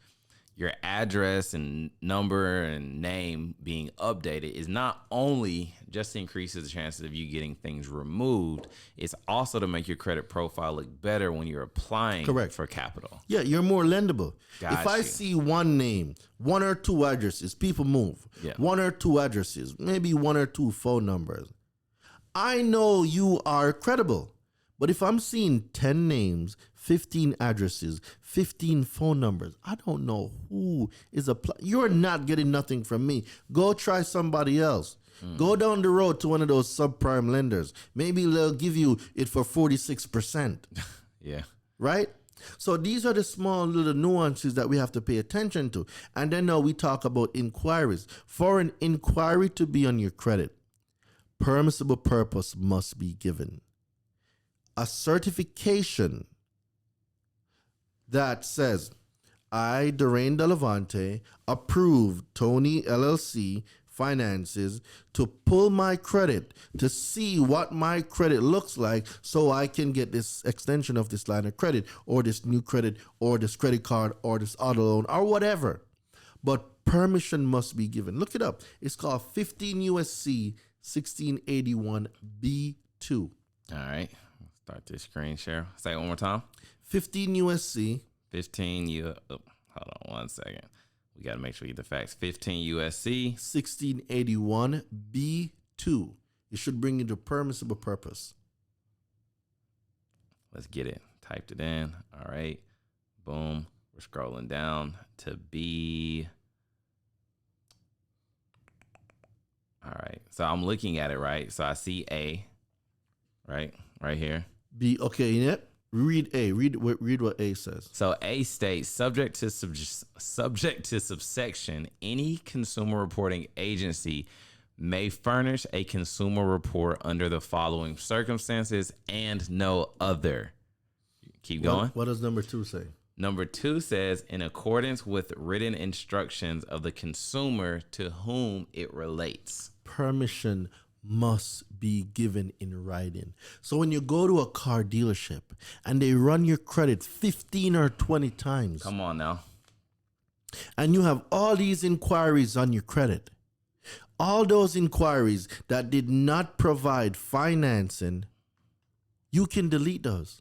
Speaker 1: your address and number and name being updated is not only just increases the chances of you getting things removed, it's also to make your credit profile look better when you're applying for capital.
Speaker 2: Yeah, you're more lendable. If I see one name, 1 or 2 addresses, people move. Yeah. 1 or 2 addresses, maybe 1 or 2 phone numbers, I know you are credible. But if I'm seeing 10 names, 15 addresses, 15 phone numbers, I don't know who is applying. You're not getting nothing from me. Go try somebody else. Go down the road to one of those subprime lenders. Maybe they'll give you it for 46%.
Speaker 1: Yeah.
Speaker 2: Right? So these are the small little nuances that we have to pay attention to. And then now we talk about inquiries. For an inquiry to be on your credit, permissible purpose must be given. A certification that says, I, Daraine Delevante, approve Tony LLC Finances to pull my credit to see what my credit looks like so I can get this extension of this line of credit or this new credit or this credit card or this auto loan or whatever. But permission must be given. Look it up. It's called 15 USC 1681B2.
Speaker 1: All right. Start this screen share. Say it one more time.
Speaker 2: 15 USC.
Speaker 1: 15 U. Oh, hold on 1 second. We got to make sure we get the facts. 15 USC.
Speaker 2: 1681B2. It should bring you to permissible purpose.
Speaker 1: Let's get it. Typed it in. All right. Boom. We're scrolling down to B. All right. So I'm looking at it, right? So I see A, right? Right here.
Speaker 2: B. Okay, yeah. Read A. Read what A says.
Speaker 1: So A states, subject to subsection, any consumer reporting agency may furnish a consumer report under the following circumstances and no other. Keep going.
Speaker 2: What does number 2 say?
Speaker 1: Number 2 says, in accordance with written instructions of the consumer to whom it relates.
Speaker 2: Permission must be given in writing. So when you go to a car dealership and they run your credit 15 or 20 times.
Speaker 1: Come on now.
Speaker 2: And you have all these inquiries on your credit. All those inquiries that did not provide financing, you can delete those.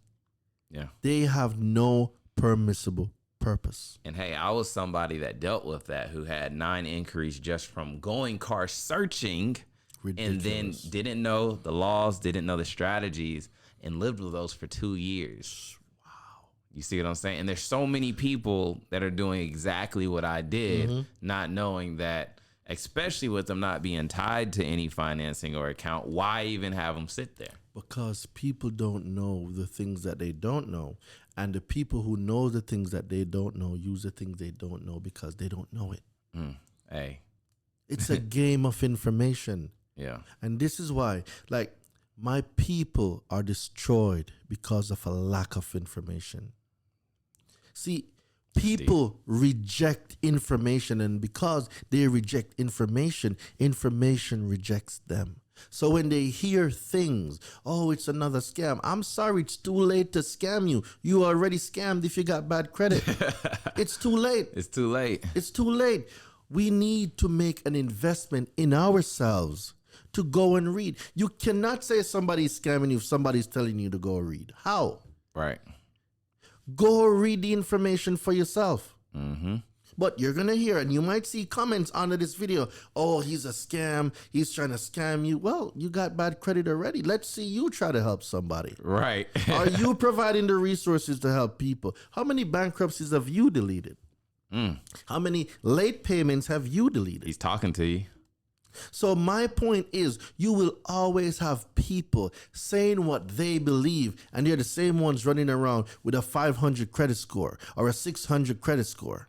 Speaker 1: Yeah.
Speaker 2: They have no permissible purpose.
Speaker 1: And hey, I was somebody that dealt with that, who had 9 inquiries just from going car searching. Ridiculous. And then didn't know the laws, didn't know the strategies, and lived with those for 2 years. Wow. You see what I'm saying? And there's so many people that are doing exactly what I did, not knowing that, especially with them not being tied to any financing or account, why even have them sit there?
Speaker 2: Because people don't know the things that they don't know. And the people who know the things that they don't know use the things they don't know because they don't know it.
Speaker 1: Hey.
Speaker 2: It's a game of information.
Speaker 1: Yeah.
Speaker 2: And this is why, like, my people are destroyed because of a lack of information. See, people reject information, and because they reject information, information rejects them. So when they hear things, oh, it's another scam. I'm sorry, it's too late to scam you. You already scammed if you got bad credit. It's too late.
Speaker 1: It's too late.
Speaker 2: It's too late. We need to make an investment in ourselves to go and read. You cannot say somebody's scamming you if somebody's telling you to go read. How?
Speaker 1: Right.
Speaker 2: Go read the information for yourself.
Speaker 1: Mm-hmm.
Speaker 2: But you're going to hear, and you might see comments under this video. Oh, he's a scam. He's trying to scam you. Well, you got bad credit already. Let's see you try to help somebody.
Speaker 1: Right.
Speaker 2: Are you providing the resources to help people? How many bankruptcies have you deleted? How many late payments have you deleted?
Speaker 1: He's talking to you.
Speaker 2: So my point is, you will always have people saying what they believe, and they're the same ones running around with a 500 credit score or a 600 credit score.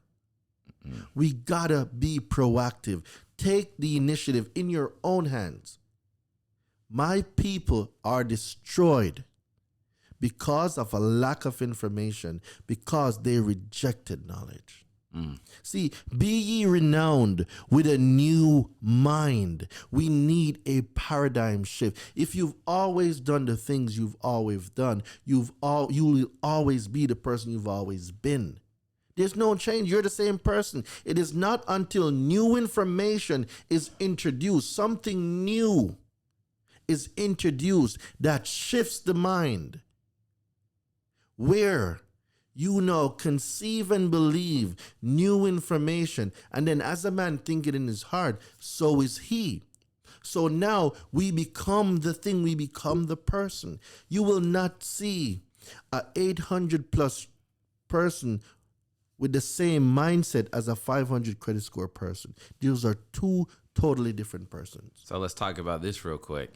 Speaker 2: We gotta be proactive. Take the initiative in your own hands. My people are destroyed because of a lack of information, because they rejected knowledge. See, be ye renowned with a new mind. We need a paradigm shift. If you've always done the things you've always done, you will always be the person you've always been. There's no change. You're the same person. It is not until new information is introduced, something new is introduced that shifts the mind, where you now conceive and believe new information. And then as a man thinketh in his heart, so is he. So now we become the thing, we become the person. You will not see a 800 plus person with the same mindset as a 500 credit score person. Those are two totally different persons.
Speaker 1: So let's talk about this real quick.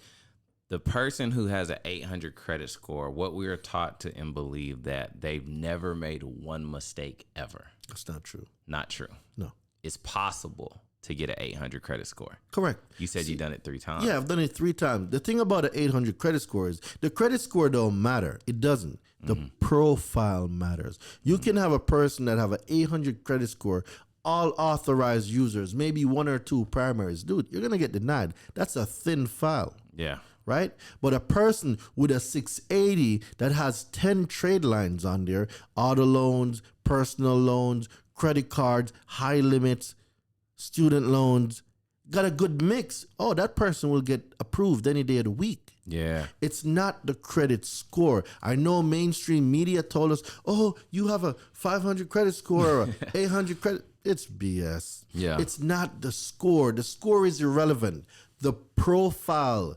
Speaker 1: The person who has an 800 credit score, what we are taught to and believe that they've never made one mistake ever.
Speaker 2: That's not true.
Speaker 1: Not true.
Speaker 2: No.
Speaker 1: It's possible to get an 800 credit score.
Speaker 2: Correct.
Speaker 1: You said you've done it 3 times.
Speaker 2: Yeah, I've done it 3 times. The thing about an 800 credit score is the credit score don't matter. It doesn't. The profile matters. You can have a person that have an 800 credit score, all authorized users, maybe 1 or 2 primaries. Dude, you're going to get denied. That's a thin file.
Speaker 1: Yeah.
Speaker 2: Right? But a person with a 680 that has 10 trade lines on there, auto loans, personal loans, credit cards, high limits, student loans, got a good mix, oh, that person will get approved any day of the week.
Speaker 1: Yeah.
Speaker 2: It's not the credit score. I know mainstream media told us, oh, you have a 500 credit score or a 800 credit. It's BS.
Speaker 1: Yeah.
Speaker 2: It's not the score. The score is irrelevant. The profile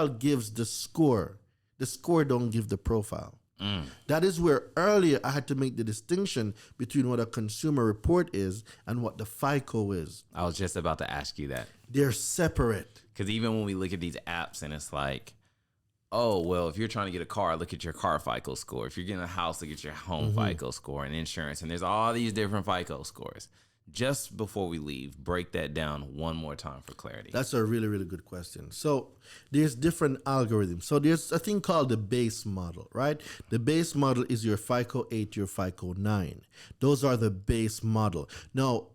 Speaker 2: gives the score. The score don't give the profile. That is where earlier I had to make the distinction between what a consumer report is and what the FICO is.
Speaker 1: I was just about to ask you that.
Speaker 2: They're separate.
Speaker 1: Because even when we look at these apps and it's like, oh, well, if you're trying to get a car, look at your car FICO score. If you're getting a house, look at your home FICO score and insurance. And there's all these different FICO scores. Just before we leave, break that down one more time for clarity.
Speaker 2: That's a really, really good question. So there's different algorithms. So there's a thing called the base model, right? The base model is your FICO 8, your FICO 9. Those are the base model. Now,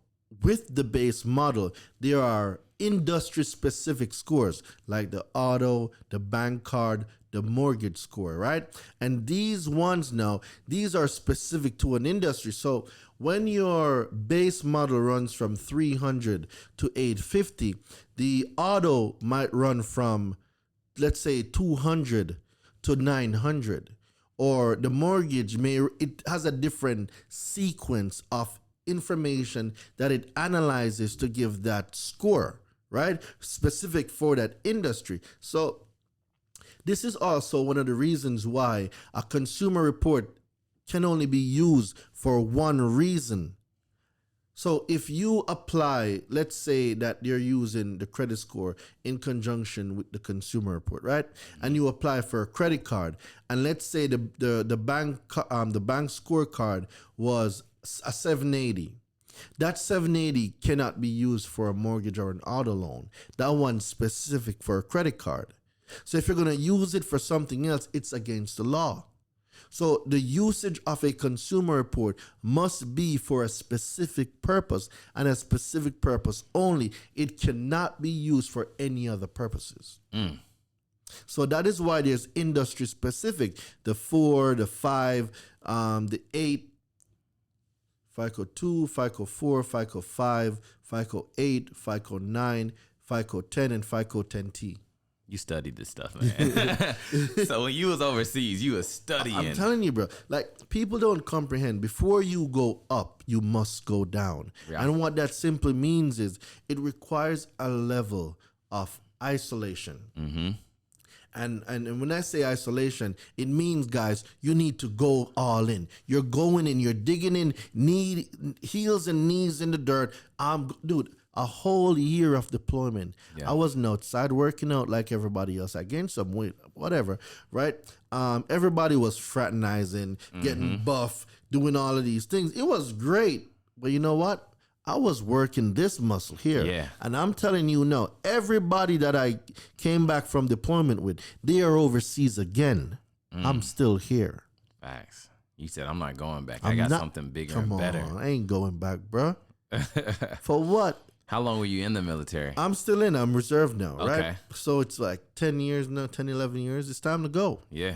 Speaker 2: with the base model, there are industry-specific scores like the auto, the bank card, the mortgage score, right? And these ones now, these are specific to an industry. So when your base model runs from 300 to 850, the auto might run from, let's say, 200 to 900. Or the mortgage it has a different sequence of information that it analyzes to give that score, right? Specific for that industry. So this is also one of the reasons why a consumer report can only be used for one reason. So if you apply, let's say that you're using the credit score in conjunction with the consumer report, right? And you apply for a credit card, and let's say the bank scorecard was a 780. That 780 cannot be used for a mortgage or an auto loan. That one's specific for a credit card. So if you're going to use it for something else, it's against the law. So the usage of a consumer report must be for a specific purpose and a specific purpose only. It cannot be used for any other purposes. So that is why there's industry specific. The 4, the 5, the 8, FICO 2, FICO 4, FICO 5, FICO 8, FICO 9, FICO 10, and FICO 10T.
Speaker 1: You studied this stuff, man. So when you was overseas, you was studying.
Speaker 2: I'm telling you, bro. Like, people don't comprehend. Before you go up, you must go down. Yeah. And what that simply means is it requires a level of isolation. Mm-hmm. And when I say isolation, it means, guys, you need to go all in. You're going in. You're digging in, heels and knees in the dirt. Dude, a whole year of deployment. Yeah. I wasn't outside working out like everybody else. I gained some weight, whatever, right? Everybody was fraternizing, getting buff, doing all of these things. It was great. But you know what? I was working this muscle here. Yeah. And I'm telling you now, everybody that I came back from deployment with, they are overseas again. I'm still here.
Speaker 1: Facts. You said, I'm not going back. I got something bigger and better.
Speaker 2: Come on, I ain't going back, bro. For what?
Speaker 1: How long were you in the military?
Speaker 2: I'm still in. I'm reserved now, right?
Speaker 1: Okay.
Speaker 2: So it's like 10 years now, 10, 11 years. It's time to go.
Speaker 1: Yeah.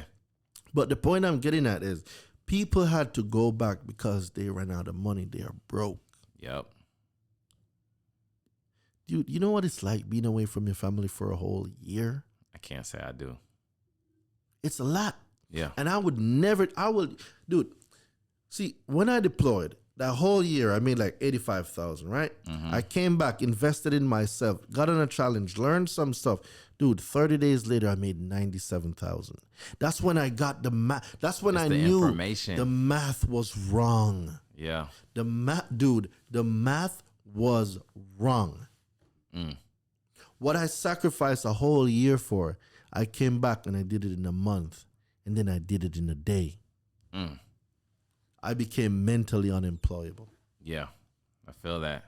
Speaker 2: But the point I'm getting at is people had to go back because they ran out of money. They are broke.
Speaker 1: Yep.
Speaker 2: Dude, you know what it's like being away from your family for a whole year?
Speaker 1: I can't say I do.
Speaker 2: It's a lot.
Speaker 1: Yeah.
Speaker 2: And dude, see, when I deployed, that whole year, I made like 85,000, right? Mm-hmm. I came back, invested in myself, got on a challenge, learned some stuff. Dude, 30 days later, I made 97,000. That's when I got the math. That's when I knew the math was wrong.
Speaker 1: Yeah.
Speaker 2: The math was wrong. What I sacrificed a whole year for, I came back and I did it in a month. And then I did it in a day. I became mentally unemployable.
Speaker 1: Yeah, I feel that.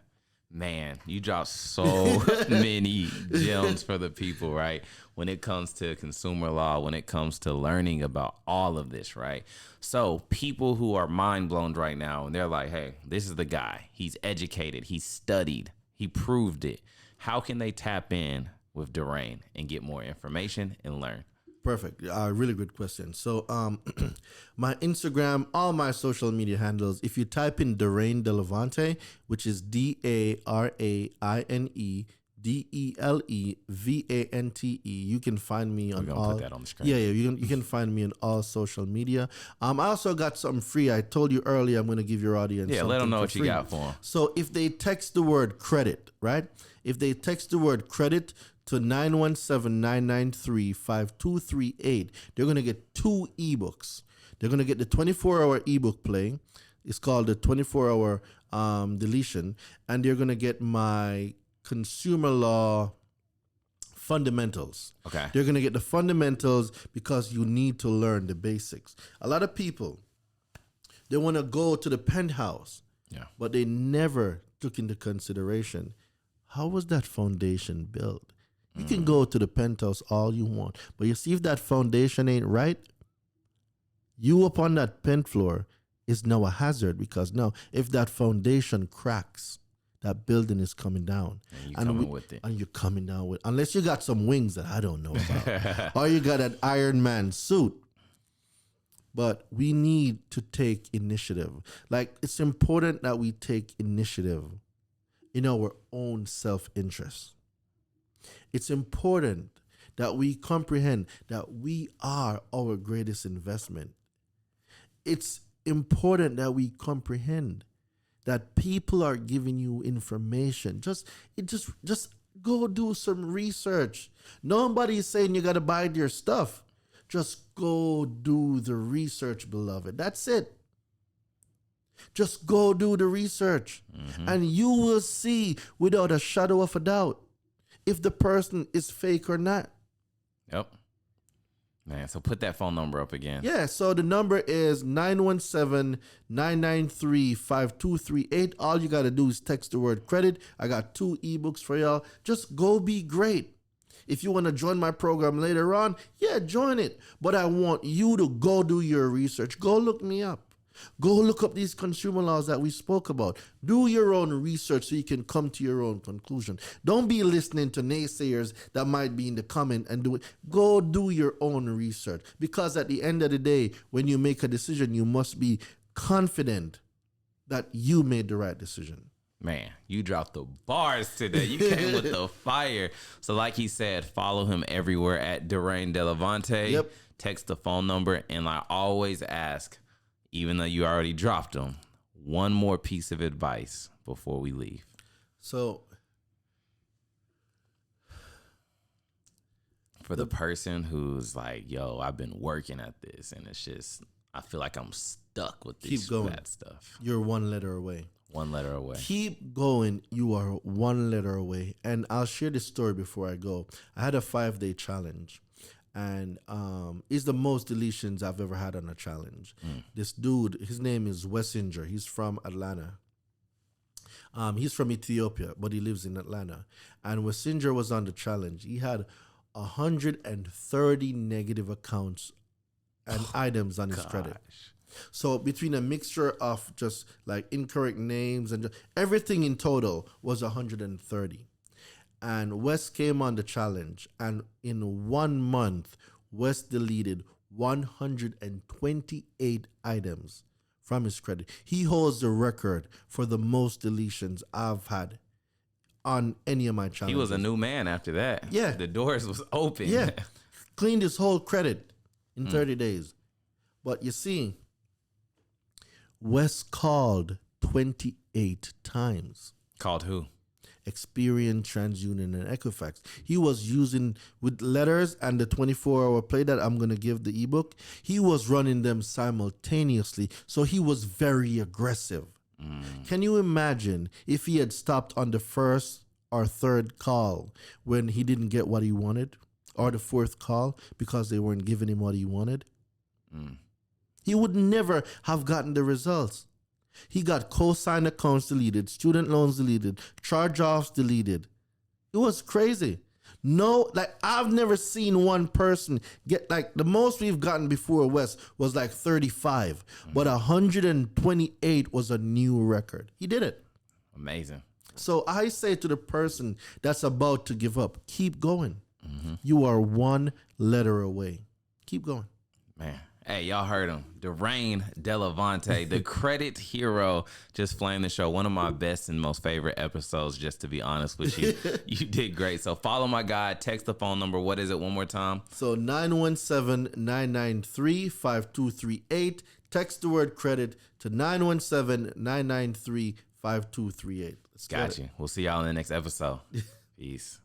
Speaker 1: Man, you dropped so many gems for the people, right? When it comes to consumer law, when it comes to learning about all of this, right? So people who are mind blown right now, and they're like, hey, this is the guy. He's educated. He's studied. He proved it. How can they tap in with Daraine and get more information and learn?
Speaker 2: Perfect. Really good question. So, my Instagram, all my social media handles, if you type in Daraine Delevante, which is DARAINE DELEVANTE, you can find me on
Speaker 1: We're gonna
Speaker 2: all.
Speaker 1: put that on the screen.
Speaker 2: Yeah, you can find me on all social media. I also got something free. I told you earlier I'm going to give your audience.
Speaker 1: Yeah, let them
Speaker 2: something
Speaker 1: know
Speaker 2: for
Speaker 1: what you
Speaker 2: free.
Speaker 1: got for them.
Speaker 2: So if they text the word credit, right? If they text the word credit to 917-993-5238, they're going to get 2 ebooks. They're going to get the 24-hour ebook playing. It's called the 24-hour deletion. And they're going to get my consumer law fundamentals.
Speaker 1: Okay.
Speaker 2: They're going to get the fundamentals because you need to learn the basics. A lot of people, they want to go to the penthouse, but they never took into consideration, how was that foundation built? You can go to the penthouse all you want, but you see if that foundation ain't right, you up on that pen floor is now a hazard, because now if that foundation cracks, that building is coming down.
Speaker 1: And you're coming with it.
Speaker 2: And you're coming down with, unless you got some wings that I don't know about, or you got an Iron Man suit. But we need to take initiative. Like, it's important that we take initiative in our own self-interest. It's important that we comprehend that we are our greatest investment. It's important that we comprehend that people are giving you information. Just go do some research. Nobody's saying you got to buy their stuff. Just go do the research, beloved. That's it. Just go do the research. And you will see without a shadow of a doubt if the person is fake or not.
Speaker 1: Yep. Man, so put that phone number up again.
Speaker 2: Yeah, so the number is 917-993-5238. All you got to do is text the word credit. I got 2 ebooks for y'all. Just go be great. If you want to join my program later on, yeah, join it. But I want you to go do your research. Go look me up. Go look up these consumer laws that we spoke about. Do your own research so you can come to your own conclusion. Don't be listening to naysayers that might be in the comment and do it. Go do your own research. Because at the end of the day, when you make a decision, you must be confident that you made the right decision.
Speaker 1: Man, you dropped the bars today. You came with the fire. So like he said, follow him everywhere at Daraine Delevante.
Speaker 2: Yep.
Speaker 1: Text the phone number. And I always ask, even though you already dropped them, one more piece of advice before we leave.
Speaker 2: So,
Speaker 1: for the person who's like, yo, I've been working at this and it's just, I feel like I'm stuck with this bad stuff.
Speaker 2: You're 1 letter away.
Speaker 1: 1 letter away.
Speaker 2: Keep going. You are 1 letter away. And I'll share this story before I go. I had a 5-day challenge. And it's the most deletions I've ever had on a challenge. This dude, his name is Wessinger. He's from Atlanta. He's from Ethiopia, but he lives in Atlanta. And Wessinger was on the challenge. He had 130 negative accounts and items on his credit. So between a mixture of just like incorrect names and everything in total was 130. And Wes came on the challenge, and in 1 month, Wes deleted 128 items from his credit. He holds the record for the most deletions I've had on any of my challenges.
Speaker 1: He was a new man after that.
Speaker 2: Yeah.
Speaker 1: The doors was open.
Speaker 2: Yeah. Cleaned his whole credit in 30 days. But you see, Wes called 28 times.
Speaker 1: Called who?
Speaker 2: Experian, TransUnion, and Equifax. He was using with letters and the 24-hour play that I'm going to give the ebook. He was running them simultaneously. So he was very aggressive. Can you imagine if he had stopped on the first or third call when he didn't get what he wanted, or the fourth call because they weren't giving him what he wanted? He would never have gotten the results. He got co-sign accounts deleted, student loans deleted, charge-offs deleted. It was crazy. No, like I've never seen one person get, like the most we've gotten before Wes was like 35, but 128 was a new record. He did it.
Speaker 1: Amazing.
Speaker 2: So I say to the person that's about to give up, keep going. You are 1 letter away. keep going.
Speaker 1: Man. Hey, y'all heard him. Daraine Delevante, the credit hero, just flamed the show. One of my best and most favorite episodes, just to be honest with you. You did great. So follow my guy. Text the phone number. What is it one more time?
Speaker 2: So 917-993-5238. Text the word credit to 917-993-5238.
Speaker 1: Got you. We'll see y'all in the next episode. Peace.